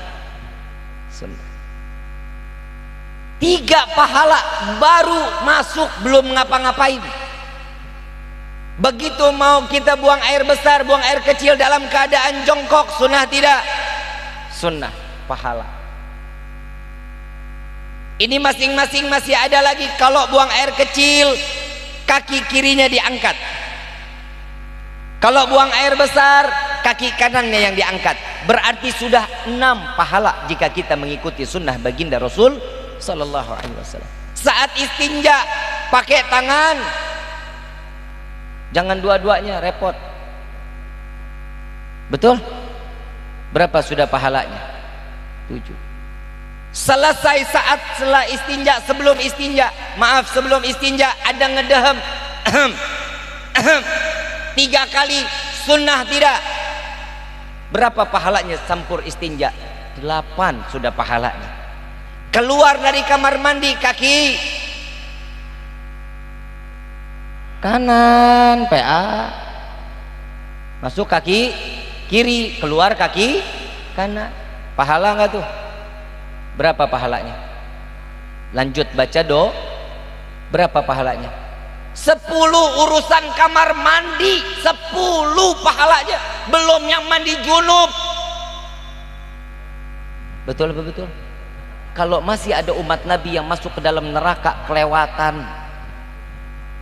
Sunnah. 3 pahala baru masuk, belum ngapa-ngapain. Begitu mau kita buang air besar, buang air kecil dalam keadaan jongkok, sunnah tidak? Sunnah, pahala. Ini masing-masing masih ada lagi. Kalau buang air kecil, kaki kirinya diangkat. Kalau buang air besar, kaki kanannya yang diangkat. Berarti sudah 6 pahala jika kita mengikuti sunnah baginda Rasul sallallahu alaihi wasallam. Saat istinja pakai tangan, jangan dua-duanya, repot. Betul? Berapa sudah pahalanya? 7. Selesai saat setelah istinja, sebelum istinja, maaf sebelum istinja ada ngedehem 3 kali, sunnah tidak? Berapa pahalanya campur istinja? 8 sudah pahalanya. Keluar dari kamar mandi kaki kanan PA, masuk kaki kiri, keluar kaki kanan. Pahala nggak tuh? Berapa pahalanya? Lanjut baca doa, berapa pahalanya? 10 urusan kamar mandi, 10 pahalanya. Belum yang mandi junub, Betul apa betul? Kalau masih ada umat Nabi yang masuk ke dalam neraka kelewatan.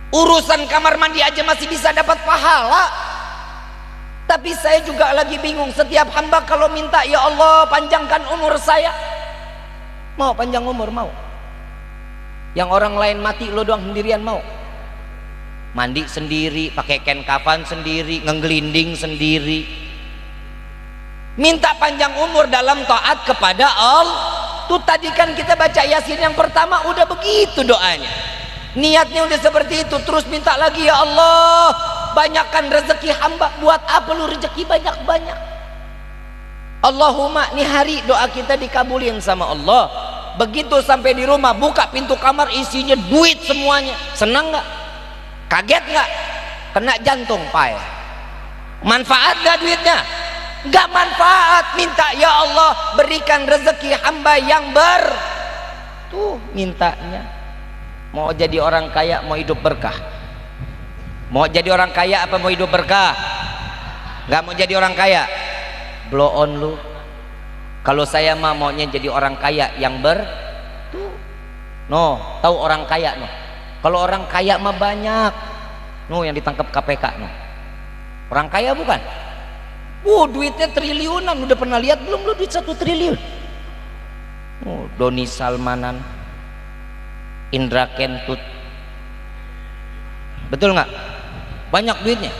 Urusan kamar mandi aja masih bisa dapat pahala. Tapi saya juga lagi bingung, setiap hamba kalau minta, ya Allah panjangkan umur saya, mau panjang umur, mau. Yang orang lain mati, lo doang sendirian mau. Mandi sendiri, pakai kain kafan sendiri, ngegelinding sendiri. Minta panjang umur dalam taat kepada Allah. Tuh tadi kan kita baca Yasin yang pertama udah begitu doanya. Niatnya udah seperti itu, terus minta lagi, ya Allah banyakkan rezeki hamba. Buat apa lu rezeki banyak-banyak? Allahumma, nih hari doa kita dikabulin sama Allah. Begitu sampai di rumah, buka pintu kamar isinya duit semuanya. Senang nggak? Kaget nggak? Kena jantung pai. Manfaat nggak duitnya? Nggak manfaat. Minta, ya Allah berikan rezeki hamba yang tuh mintanya. Mau jadi orang kaya, mau hidup berkah. Mau jadi orang kaya apa mau hidup berkah? Nggak mau jadi orang kaya, blow on lu. Kalau saya mah maunya jadi orang kaya yang tuh. No, tahu orang kaya no. Kalau orang kaya mah banyak. No, yang ditangkap KPK no. Orang kaya bukan? Duitnya triliunan. Udah pernah lihat belum lu duit 1 triliun? Doni Salmanan, Indra Kentut. Betul nggak? Banyak duitnya.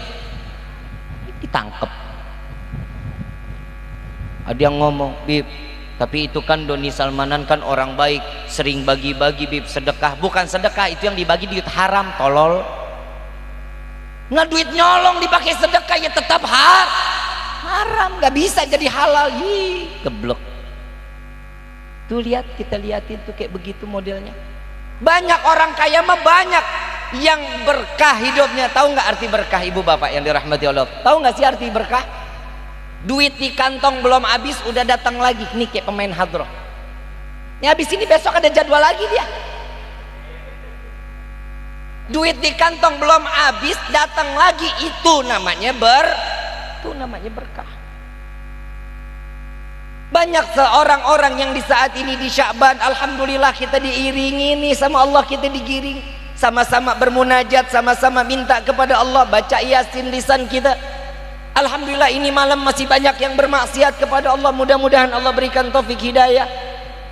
Ditangkap. Ada yang ngomong, Bib, tapi itu kan Doni Salmanan kan orang baik, sering bagi-bagi Bib, sedekah. Bukan sedekah, itu yang dibagi duit haram, tolol. Nah duit nyolong dipakai sedekah ya tetap haram, nggak bisa jadi halal. Geblek. Tuh lihat, kita liatin tuh kayak begitu modelnya. Banyak orang kaya mah banyak yang berkah hidupnya. Tahu nggak arti berkah, ibu bapak yang dirahmati Allah? Tahu nggak sih arti berkah? Duit di kantong belum habis udah datang lagi. Nih kayak pemain hadroh. Ini habis ini besok ada jadwal lagi dia. Duit di kantong belum habis datang lagi, itu namanya berkah. Banyak seorang-orang yang di saat ini di Sya'ban, alhamdulillah kita diiringi nih sama Allah, kita digiring, sama-sama bermunajat, sama-sama minta kepada Allah, baca Yasin lisan kita. Alhamdulillah ini malam masih banyak yang bermaksiat kepada Allah, mudah-mudahan Allah berikan taufik hidayah.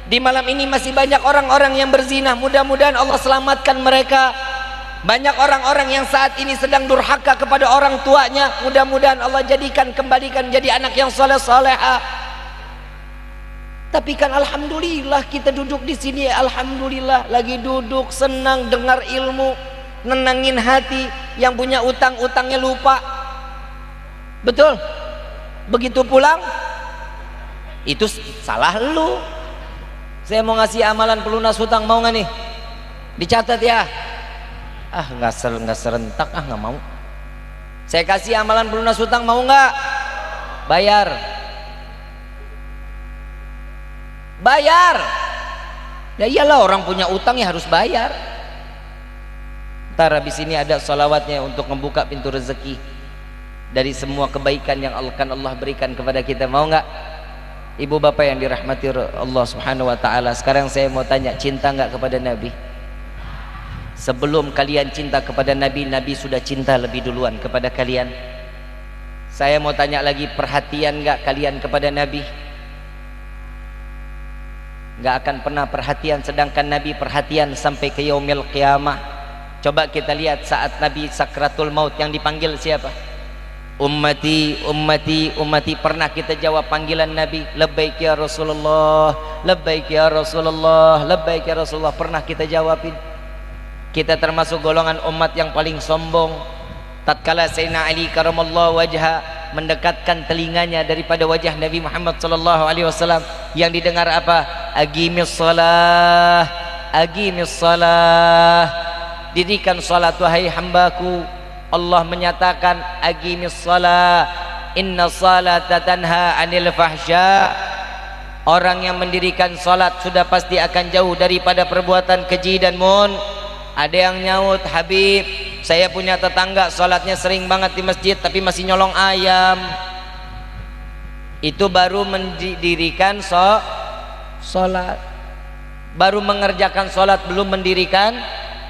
Di malam ini masih banyak orang-orang yang berzina, mudah-mudahan Allah selamatkan mereka. Banyak orang-orang yang saat ini sedang durhaka kepada orang tuanya, mudah-mudahan Allah kembalikan jadi anak yang saleh-salehah. Tapi kan alhamdulillah kita duduk di sini, alhamdulillah lagi duduk senang dengar ilmu, nenangin hati. Yang punya utang-utangnya lupa. Betul? Begitu pulang itu salah lu. Saya mau ngasih amalan pelunas hutang, mau nggak nih? Dicatat ya. Nggak serentak, nggak mau. Saya kasih amalan pelunas hutang, mau nggak? Bayar. Ya iyalah, orang punya utang ya harus bayar. Ntar habis ini ada sholawatnya untuk membuka pintu rezeki dari semua kebaikan yang akan Allah berikan kepada kita. Mau nggak? Ibu bapak yang dirahmati Allah subhanahu wa ta'ala, sekarang saya mau tanya, cinta nggak kepada Nabi? Sebelum kalian cinta kepada Nabi, Nabi sudah cinta lebih duluan kepada kalian. Saya mau tanya lagi, perhatian nggak kalian kepada Nabi? Nggak akan pernah perhatian, sedangkan Nabi perhatian sampai ke yaumil qiyamah. Coba kita lihat saat Nabi sakratul maut, yang dipanggil siapa? Ummati, ummati, ummati. Pernah kita jawab panggilan Nabi? Labbaik ya Rasulullah, labbaik ya Rasulullah, labbaik ya Rasulullah. Pernah kita jawabin? Kita termasuk golongan umat yang paling sombong. Tatkala Sayyidina Ali karamallahu wajha mendekatkan telinganya daripada wajah Nabi Muhammad sallallahu alaihi wasallam, yang didengar apa? Aqimis shalah, aqimis shalah. Dirikan salat wahai hambaku. Allah menyatakan aqimis shalah, inna salata tanha 'anil fahsya. Orang yang mendirikan salat sudah pasti akan jauh daripada perbuatan keji dan Ada yang nyaut, Habib, saya punya tetangga salatnya sering banget di masjid tapi masih nyolong ayam. Itu baru mendirikan Sholat. Baru mengerjakan sholat, belum mendirikan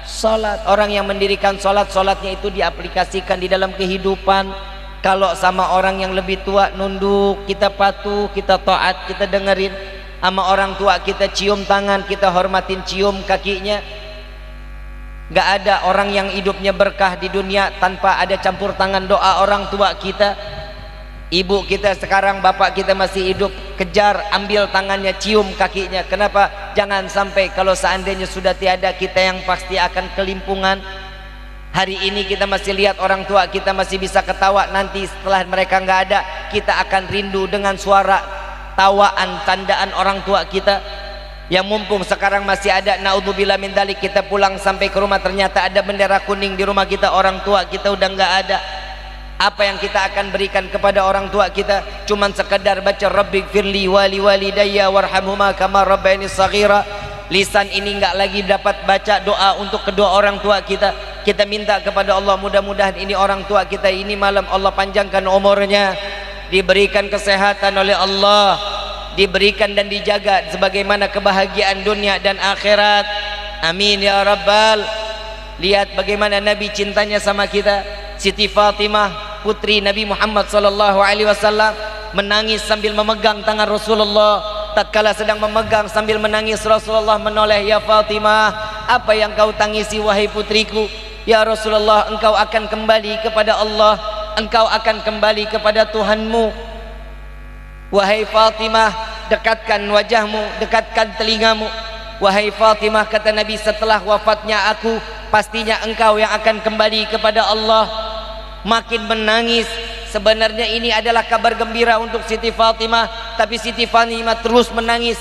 sholat. Orang yang mendirikan sholat, sholatnya itu diaplikasikan di dalam kehidupan. Kalau sama orang yang lebih tua, nunduk, kita patuh, kita taat, kita dengerin. Sama orang tua kita cium tangan, kita hormatin, cium kakinya. Gak ada orang yang hidupnya berkah di dunia tanpa ada campur tangan doa orang tua kita. Ibu kita sekarang, bapak kita masih hidup, kejar, ambil tangannya, cium kakinya. Kenapa? Jangan sampai kalau seandainya sudah tiada, kita yang pasti akan kelimpungan. Hari ini kita masih lihat orang tua kita masih bisa ketawa, nanti setelah mereka nggak ada, kita akan rindu dengan suara tawaan, tandaan orang tua kita. Yang mumpung sekarang masih ada, naudzubillah min dzalik, kita pulang sampai ke rumah ternyata ada bendera kuning di rumah kita, orang tua kita udah nggak ada. Apa yang kita akan berikan kepada orang tua kita? Cuman sekedar baca Rabbighfirli wali walidayya warhamhuma kama rabbayani shaghira. Lisan ini enggak lagi dapat baca doa untuk kedua orang tua kita. Kita minta kepada Allah, mudah-mudahan ini orang tua kita ini malam Allah panjangkan umurnya, diberikan kesehatan oleh Allah, diberikan dan dijaga sebagaimana kebahagiaan dunia dan akhirat. Amin ya rabbal. Lihat bagaimana Nabi cintanya sama kita. Siti Fatimah putri Nabi Muhammad sallallahu alaihi wasallam menangis sambil memegang tangan Rasulullah. Tatkala sedang memegang sambil menangis, Rasulullah menoleh, "Ya Fatimah, apa yang kau tangisi wahai putriku?" "Ya Rasulullah, engkau akan kembali kepada Allah, engkau akan kembali kepada Tuhanmu." "Wahai Fatimah, dekatkan wajahmu, dekatkan telingamu." "Wahai Fatimah," kata Nabi, "setelah wafatnya aku, pastinya engkau yang akan kembali kepada Allah." Makin menangis. Sebenarnya ini adalah kabar gembira untuk Siti Fatimah, tapi Siti Fatimah terus menangis.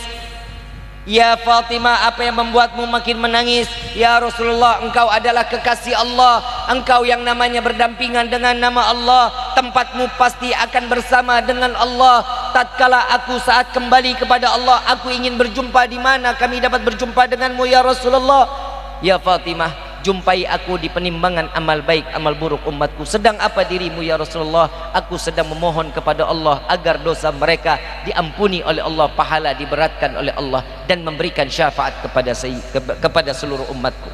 "Ya Fatimah, apa yang membuatmu makin menangis?" "Ya Rasulullah, engkau adalah kekasih Allah, engkau yang namanya berdampingan dengan nama Allah, tempatmu pasti akan bersama dengan Allah. Tatkala aku saat kembali kepada Allah, aku ingin berjumpa, di mana kami dapat berjumpa denganmu ya Rasulullah?" "Ya Fatimah, jumpai aku di penimbangan amal baik, amal buruk umatku." "Sedang apa dirimu ya Rasulullah?" "Aku sedang memohon kepada Allah agar dosa mereka diampuni oleh Allah, pahala diberatkan oleh Allah, dan memberikan syafaat kepada seluruh umatku."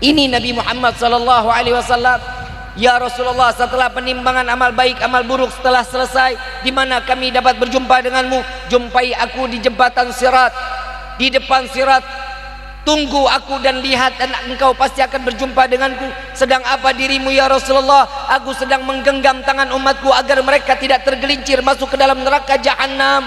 Ini Nabi Muhammad sallallahu alaihi wasallam. "Ya Rasulullah, setelah penimbangan amal baik, amal buruk setelah selesai, di mana kami dapat berjumpa denganmu?" "Jumpai aku di jembatan Sirat, di depan Sirat. Tunggu aku dan lihat, dan engkau pasti akan berjumpa denganku." "Sedang apa dirimu ya Rasulullah?" "Aku sedang menggenggam tangan umatku agar mereka tidak tergelincir masuk ke dalam neraka Jahannam."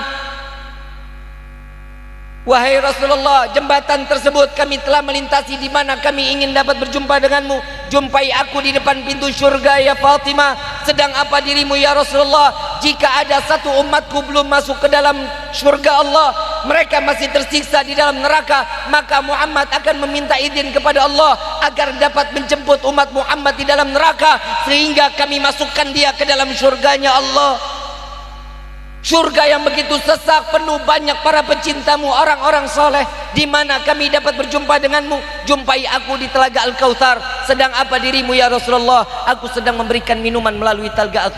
"Wahai Rasulullah, jembatan tersebut kami telah melintasi, di mana kami ingin dapat berjumpa denganmu." "Jumpai aku di depan pintu surga ya Fatimah." "Sedang apa dirimu ya Rasulullah?" "Jika ada satu umatku belum masuk ke dalam surga Allah, mereka masih tersiksa di dalam neraka, maka Muhammad akan meminta izin kepada Allah agar dapat menjemput umat Muhammad di dalam neraka, sehingga kami masukkan dia ke dalam surganya Allah." Surga yang begitu sesak, penuh banyak para pecintamu, orang-orang soleh. "Di mana kami dapat berjumpa denganmu?" "Jumpai aku di telaga Al-Kautsar." "Sedang apa dirimu ya Rasulullah?" "Aku sedang memberikan minuman melalui telaga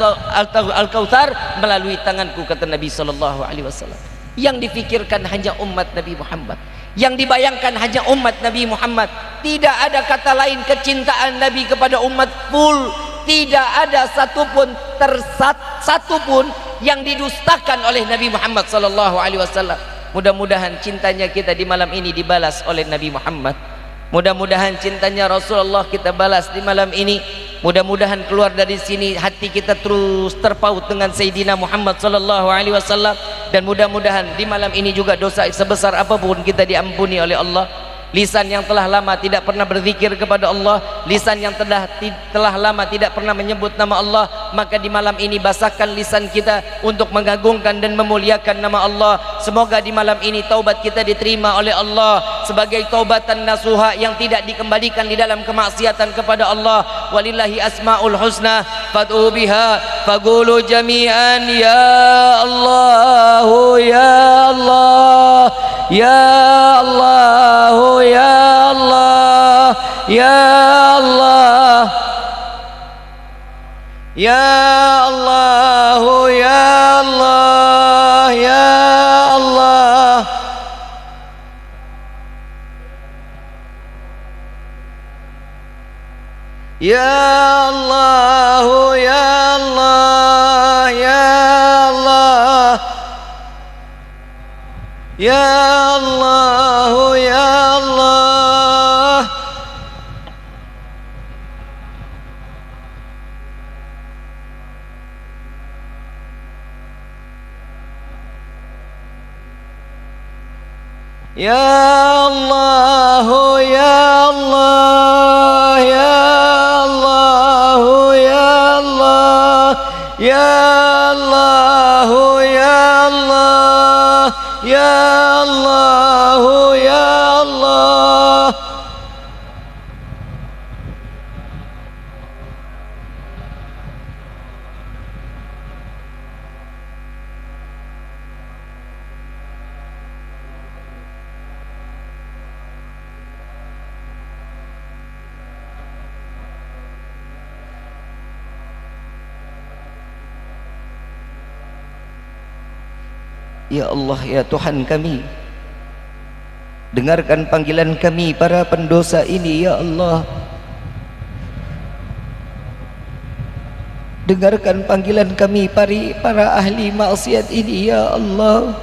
Al-Kautsar melalui tanganku," kata Nabi sallallahu alaihi wasallam. Yang difikirkan hanya umat Nabi Muhammad, yang dibayangkan hanya umat Nabi Muhammad. Tidak ada kata lain kecintaan Nabi kepada umat full. Tidak ada satupun satupun yang didustakan oleh Nabi Muhammad sallallahu alaihi wasallam. Mudah-mudahan cintanya kita di malam ini dibalas oleh Nabi Muhammad. Mudah-mudahan cintanya Rasulullah kita balas di malam ini. Mudah-mudahan keluar dari sini hati kita terus terpaut dengan Sayyidina Muhammad sallallahu alaihi wasallam, dan mudah-mudahan di malam ini juga dosa sebesar apapun kita diampuni oleh Allah. Lisan yang telah lama tidak pernah berzikir kepada Allah, lisan yang telah lama tidak pernah menyebut nama Allah, maka di malam ini basahkan lisan kita untuk mengagungkan dan memuliakan nama Allah. Semoga di malam ini taubat kita diterima oleh Allah sebagai taubatan nasuha yang tidak dikembalikan di dalam kemaksiatan kepada Allah. Walillahi asmaul husna fad'u biha faqulu jami'an ya Allah ya Allah ya Allah ya Allah ya Allah ya Allah ya Allah ya Allah Ya Allah, ya Allah, ya Allah, ya Allah, ya Allah. Ya Allah, ya Allah, ya Allah, ya Allah, ya Allah, ya Allah, ya Allah, ya Allah. Ya Allah, ya Tuhan kami, dengarkan panggilan kami para pendosa ini, ya Allah. Dengarkan panggilan kami para ahli maksiat ini, ya Allah.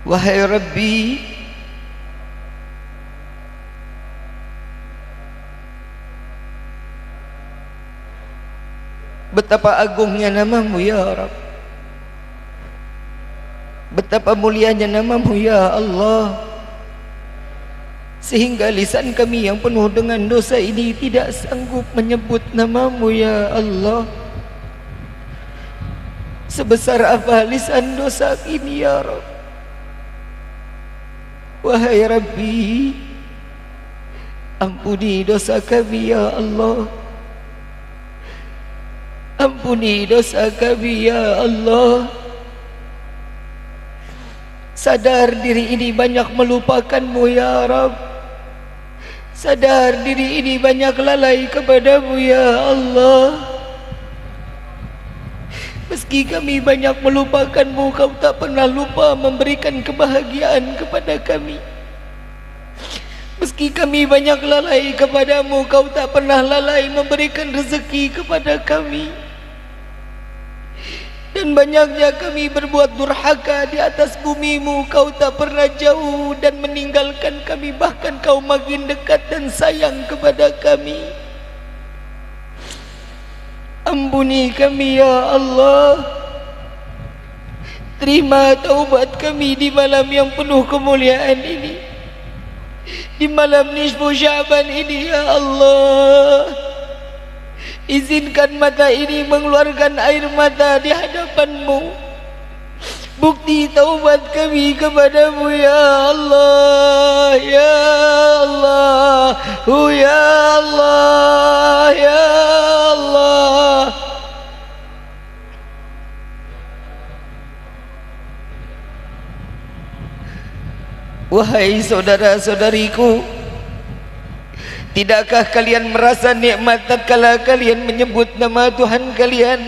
Wahai Rabbi, betapa agungnya namamu ya Rabb, betapa mulianya namamu ya Allah, sehingga lisan kami yang penuh dengan dosa ini tidak sanggup menyebut namamu ya Allah. Sebesar apa lisan dosa ini ya Rabb. Wahai Rabbi, ampuni dosa kami ya Allah. Ampuni dosa kami ya Allah. Sadar diri ini banyak melupakanmu ya Rabb. Sadar diri ini banyak lalai kepadamu ya Allah. Meski kami banyak melupakanmu, kau tak pernah lupa memberikan kebahagiaan kepada kami. Meski kami banyak lalai kepadamu, kau tak pernah lalai memberikan rezeki kepada kami. Dan banyaknya kami berbuat durhaka di atas bumimu, kau tak pernah jauh dan meninggalkan kami. Bahkan kau makin dekat dan sayang kepada kami. Ampuni kami ya Allah. Terima taubat kami di malam yang penuh kemuliaan ini, di malam nisfu Sya'ban ini ya Allah. Izinkan mata ini mengeluarkan air mata di hadapanmu, bukti taubat kami kepadamu ya Allah, ya Allah, ya Allah, ya Allah. Wahai saudara-saudariku, tidakkah kalian merasa nikmat tatkala kalian menyebut nama Tuhan kalian?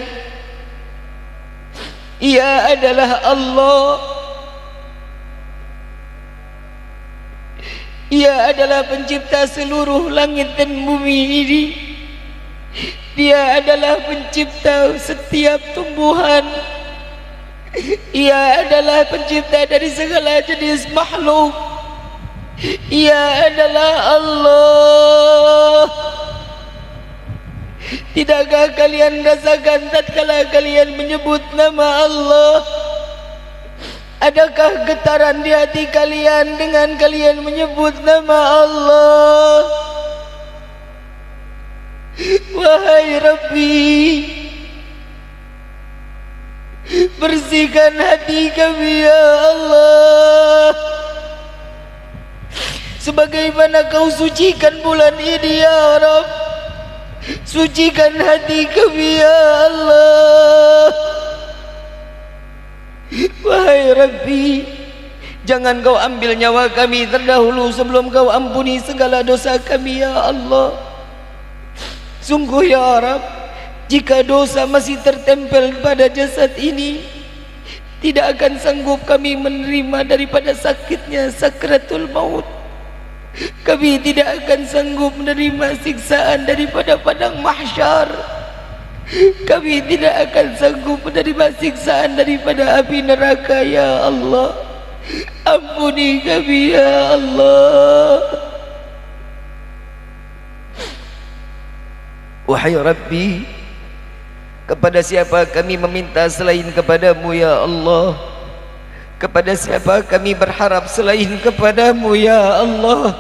Ia adalah Allah. Ia adalah pencipta seluruh langit dan bumi ini. Dia adalah pencipta setiap tumbuhan. Ia adalah pencipta dari segala jenis makhluk. Ia adalah Allah. Tidakkah kalian rasakan tatkala kalian menyebut nama Allah? Adakah getaran di hati kalian dengan kalian menyebut nama Allah? Wahai Rabbi, bersihkan hati kami ya Allah, sebagaimana kau sucikan bulan ini ya Rabb. Sucikan hati kami ya Allah. Wahai Rabbi, jangan kau ambil nyawa kami terdahulu sebelum kau ampuni segala dosa kami ya Allah. Sungguh ya Rabb, jika dosa masih tertempel pada jasad ini, tidak akan sanggup kami menerima daripada sakitnya sakratul maut. Kami tidak akan sanggup menerima siksaan daripada padang mahsyar. Kami tidak akan sanggup menerima siksaan daripada api neraka, ya Allah. Ampuni kami, ya Allah. Wahai Rabbi, kepada siapa kami meminta selain kepadamu, ya Allah? Kepada siapa kami berharap selain kepadamu, ya Allah?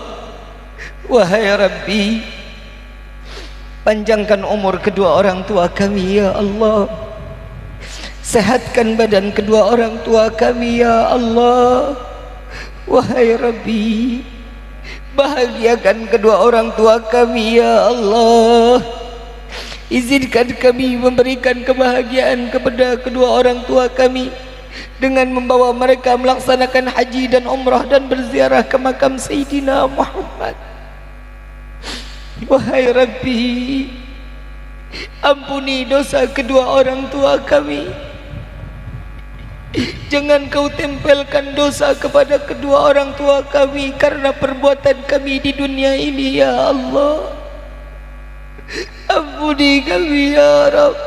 Wahai Rabbi, panjangkan umur kedua orang tua kami, ya Allah. Sehatkan badan kedua orang tua kami, ya Allah. Wahai Rabbi, bahagiakan kedua orang tua kami, ya Allah. Izinkan kami memberikan kebahagiaan kepada kedua orang tua kami dengan membawa mereka melaksanakan haji dan umrah dan berziarah ke makam Sayyidina Muhammad. Wahai Rabbi, ampuni dosa kedua orang tua kami. Jangan kau tempelkan dosa kepada kedua orang tua kami karena perbuatan kami di dunia ini, ya Allah. Ampuni kami, ya Rabb.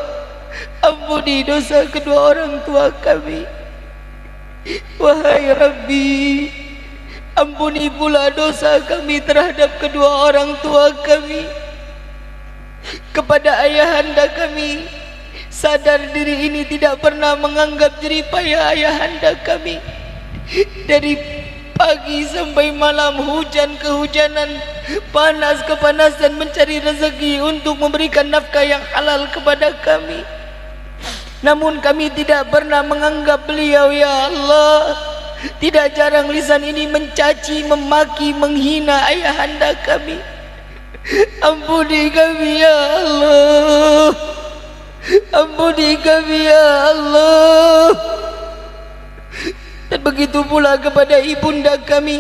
Ampuni dosa kedua orang tua kami. Wahai Rabbi, ampuni pula dosa kami terhadap kedua orang tua kami. Kepada ayahanda kami, sadar diri ini tidak pernah menganggap jeripaya ayahanda kami. Dari pagi sampai malam, hujan kehujanan, panas kepanasan, mencari rezeki untuk memberikan nafkah yang halal kepada kami. Namun kami tidak pernah menganggap beliau, ya Allah. Tidak jarang lisan ini mencaci, memaki, menghina ayahanda kami. Ampuni kami, ya Allah. Ampuni kami, ya Allah. Dan begitu pula kepada ibunda kami.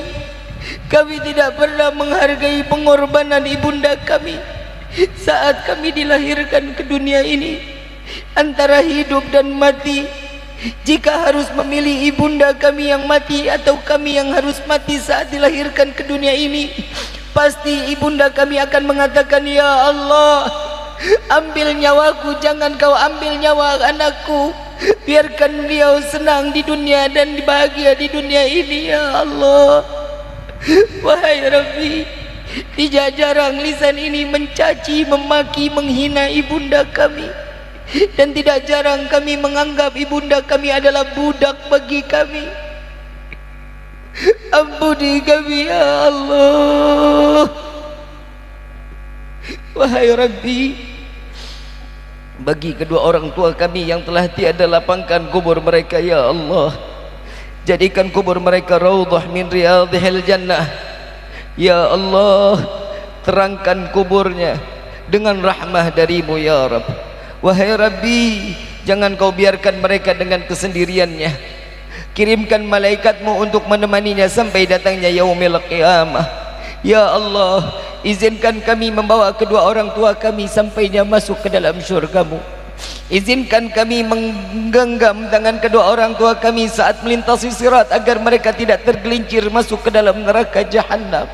Kami tidak pernah menghargai pengorbanan ibunda kami saat kami dilahirkan ke dunia ini. Antara hidup dan mati, jika harus memilih ibunda kami yang mati atau kami yang harus mati saat dilahirkan ke dunia ini, pasti ibunda kami akan mengatakan, ya Allah, ambil nyawaku, jangan kau ambil nyawa anakku. Biarkan beliau senang di dunia dan bahagia di dunia ini, ya Allah. Wahai Rabbi, tidak jarang lisan ini mencaci, memaki, menghina ibunda kami. Dan tidak jarang kami menganggap ibunda kami adalah budak bagi kami. Ampuni kami, ya Allah. Wahai Rabbi, bagi kedua orang tua kami yang telah tiada, lapangkan kubur mereka, ya Allah. Jadikan kubur mereka raudhah min riyadhil jannah, ya Allah. Terangkan kuburnya dengan rahmah darimu, ya Rabb. Wahai Rabbi, jangan kau biarkan mereka dengan kesendiriannya. Kirimkan malaikatmu untuk menemaninya sampai datangnya yaumil qiyamah, ya Allah. Izinkan kami membawa kedua orang tua kami sampainya masuk ke dalam syurgamu. Izinkan kami menggenggam tangan kedua orang tua kami saat melintasi sirat agar mereka tidak tergelincir masuk ke dalam neraka jahanam,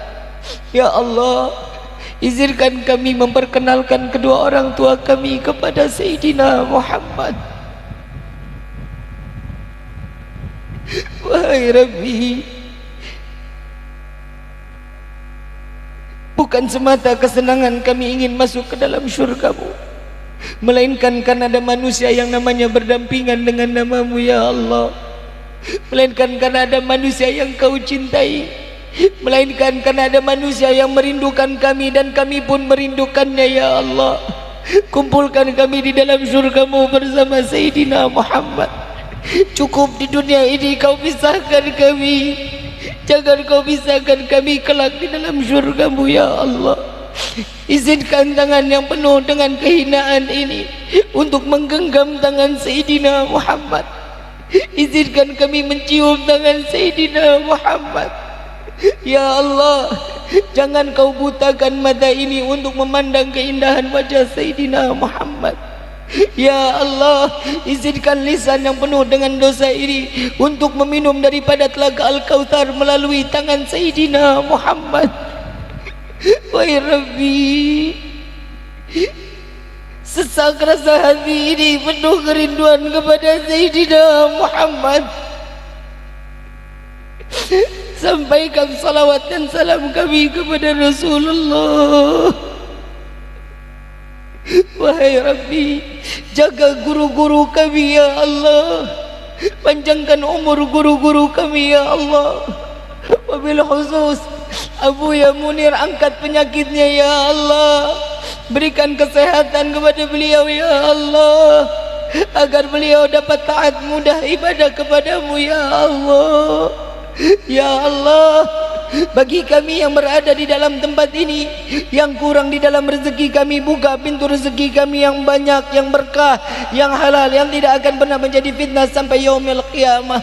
ya Allah. Izinkan kami memperkenalkan kedua orang tua kami kepada Sayyidina Muhammad. Wahai Rabbi, bukan semata kesenangan kami ingin masuk ke dalam syurgamu, melainkan karena ada manusia yang namanya berdampingan dengan namamu, ya Allah. Melainkan karena ada manusia yang kau cintai, melainkan karena ada manusia yang merindukan kami dan kami pun merindukannya, ya Allah. Kumpulkan kami di dalam syurgamu bersama Sayyidina Muhammad. Cukup di dunia ini kau pisahkan kami, jangan kau pisahkan kami kelak di dalam syurgamu, ya Allah. Izinkan tangan yang penuh dengan kehinaan ini untuk menggenggam tangan Sayyidina Muhammad. Izinkan kami mencium tangan Sayyidina Muhammad, ya Allah. Jangan kau butakan mata ini untuk memandang keindahan wajah Sayyidina Muhammad, ya Allah. Izinkan lisan yang penuh dengan dosa ini untuk meminum daripada telaga Al-Kautsar melalui tangan Sayyidina Muhammad, Wahai Rabbi, sesak rasa hati ini penuh kerinduan kepada Sayyidina Muhammad. Sampaikan salawat dan salam kami kepada Rasulullah. Wahai Rabbi, jaga guru-guru kami ya Allah, panjangkan umur guru-guru kami ya Allah. Wabil khusus Abu Ya Munir, angkat penyakitnya ya Allah, berikan kesehatan kepada beliau ya Allah, agar beliau dapat taat mudah ibadah kepadamu ya Allah. Ya Allah, bagi kami yang berada di dalam tempat ini, yang kurang di dalam rezeki kami, buka pintu rezeki kami yang banyak, yang berkah, yang halal, yang tidak akan pernah menjadi fitnah sampai yaumil qiyamah.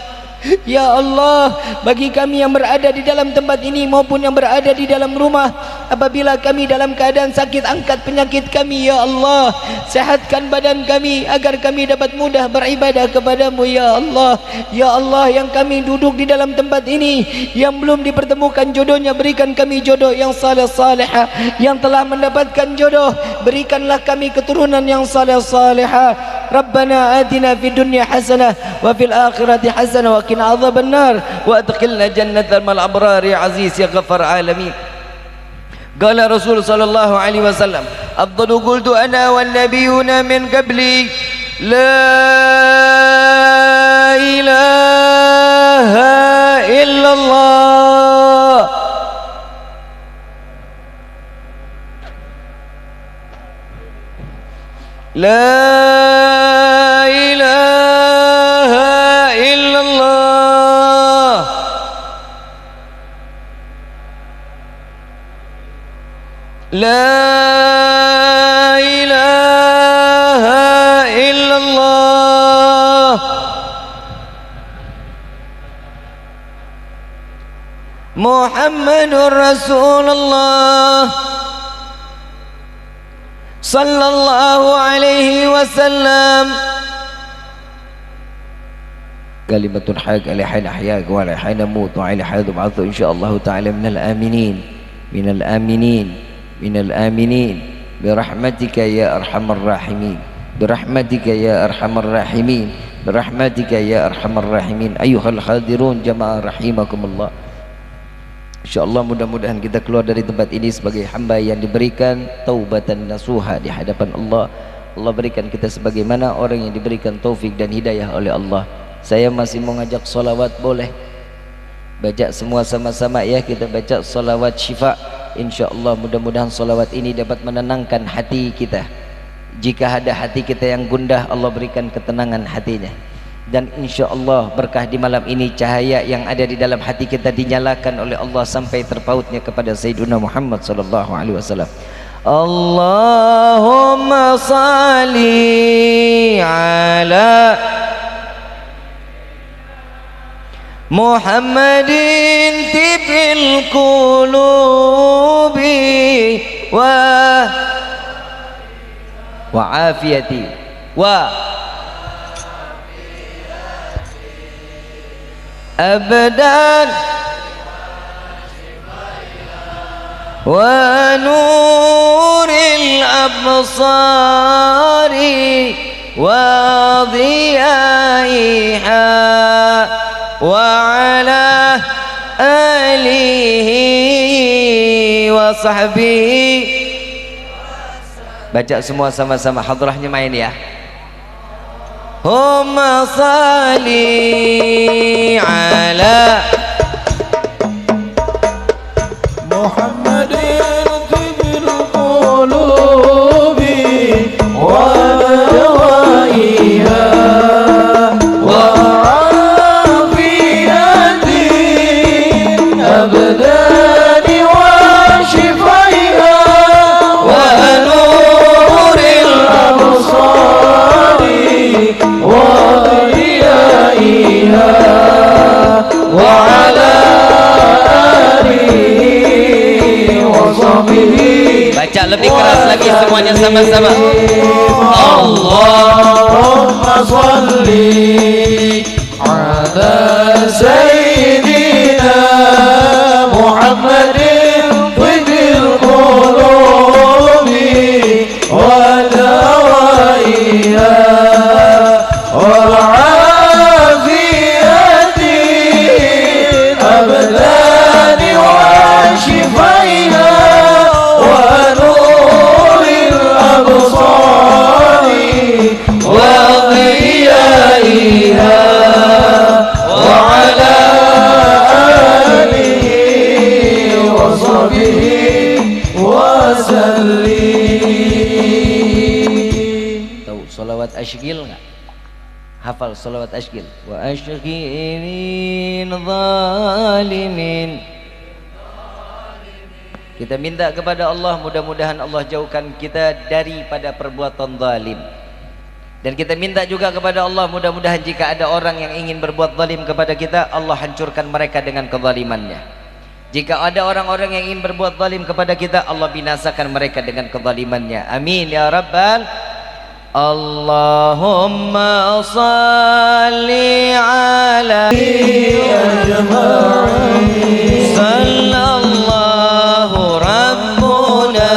Ya Allah, bagi kami yang berada di dalam tempat ini maupun yang berada di dalam rumah, apabila kami dalam keadaan sakit, angkat penyakit kami ya Allah, sehatkan badan kami agar kami dapat mudah beribadah kepadamu ya Allah. Ya Allah, yang kami duduk di dalam tempat ini yang belum dipertemukan jodohnya, berikan kami jodoh yang saleh-salehah. Yang telah mendapatkan jodoh, berikanlah kami keturunan yang saleh-salehah. Rabbana atina fid dunya hasanah wa fil akhirati hasanah wa qina adzaban nar wa adkhilna jannatal abrar ya aziz ya ghaffar alamin. Qala Rasul sallallahu alaihi wasallam, afdalu qultu ana wan nabiyuna min qabli, la ilaha illallah. La ilaha illallah. La ilaha illallah. Muhammadur Rasulullah sallallahu alaihi wasallam. Kalimatun haq alaihin ahyak wa alaihin namut wa alaihin ba'athu insyaallah ta'ala minal aminin minal aminin minal aminin birahmatika ya arhamar rahimin birahmatika ya arhamar rahimin birahmatika ya arhamar rahimin. Ayyuhal hadirun jamaah rahimakumullah, InsyaAllah mudah-mudahan kita keluar dari tempat ini sebagai hamba yang diberikan taubatan nasuha di hadapan Allah. Allah berikan kita sebagaimana orang yang diberikan taufik dan hidayah oleh Allah. Saya masih mau ngajak salawat, boleh? Baca semua sama-sama ya, kita baca salawat syifa. InsyaAllah mudah-mudahan salawat ini dapat menenangkan hati kita. Jika ada hati kita yang gundah, Allah berikan ketenangan hatinya. Dan insyaallah berkah di malam ini, cahaya yang ada di dalam hati kita dinyalakan oleh Allah sampai terpautnya kepada Sayyidina Muhammad sallallahu alaihi wasallam. Allahumma salli ala Muhammadin tibil qulubi wa afiyati wa أبدا ونور الأبصار وضيائها وعلى آله وصحبه. Baca semua sama-sama, hadrahnya main ya. Humma salli ala Muhammadin tibil qulubi wa dawaiha wa afiyatin abdani wa shifaiha wa nuril absari وضيائها وعلى آله وصحبه. Baca lebih keras lagi semuanya sama-sama. Allahumma shalli ala sayyidina Muhammadin tibil Tahu salawat asyghil enggak? Hafal salawat asyghil. Wa asyghilin zalimin. Kita minta kepada Allah, mudah-mudahan Allah jauhkan kita daripada perbuatan zalim. Dan kita minta juga kepada Allah, mudah-mudahan jika ada orang yang ingin berbuat zalim kepada kita, Allah hancurkan mereka dengan kezalimannya. Jika ada orang-orang yang ingin berbuat zalim kepada kita, Allah binasakan mereka dengan kezalimannya. Amin ya rabbal. Allahumma salli ala sallallahu rabbuna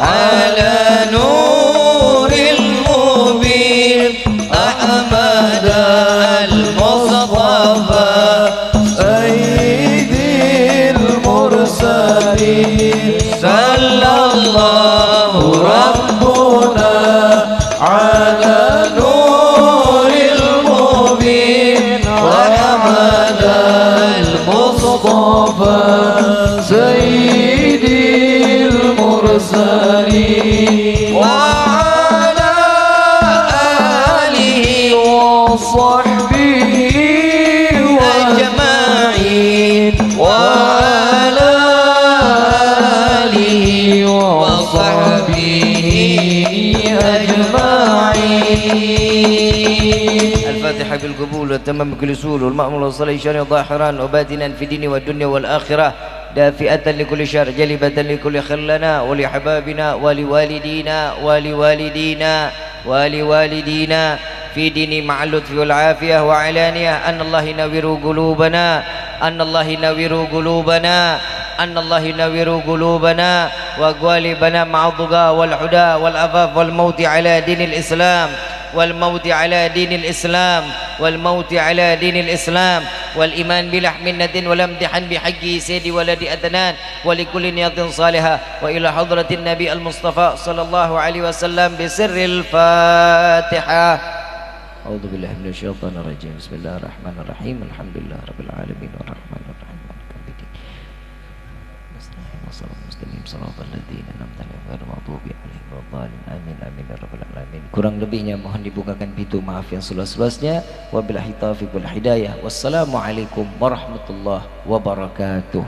ala nuril mubin Ahmad al-Mustafa sayyidil mursalin sallallahu rabbuna ala nuril mubin Ahmad al-Mustafa sayyidil mursalin wa ala alihi wa sahbihi ajma'in wa ala alihi wa sahbihi ajma'in. الفاتحة بالقبول والتمام بكل سهول والمأمول والصلاة شر ظاهرا وباطنا في الدين والدنيا والآخرة دافئة لكل شر جلبة لكل خير لنا ولحبابنا ولوالدينا ولوالدينا في دين مع اللطف والعافية وعلانية أن الله ينور قلوبنا أن الله ينور قلوبنا أن الله ينور قلوبنا وقوالبنا مع الضغى والحدى والعفاف والموت على دين الإسلام والموت على دين الإسلام والموت على دين الإسلام والإيمان بلحم الندين والامتحان بحق سيد ولد أدنان ولكل نية صالحة وإلى حضرة النبي المصطفى صلى الله عليه وسلم بسر الفاتحة. أعوذ بالله من الشيطان الرجيم. بسم الله الرحمن الرحيم. الحمد لله رب العالمين الرحمن الرحيم مالك يوم الدين. نستعين وصراط المستقيم صراط الذين أنعمت عليهم غير المغضوب عليهم ولا الضالين. Amin amin ya rabbal alamin. Kurang lebihnya mohon dibukakan pintu maaf yang seluas-luasnya. Wabillahi taufiq wal hidayah. Wassalamualaikum warahmatullahi wabarakatuh.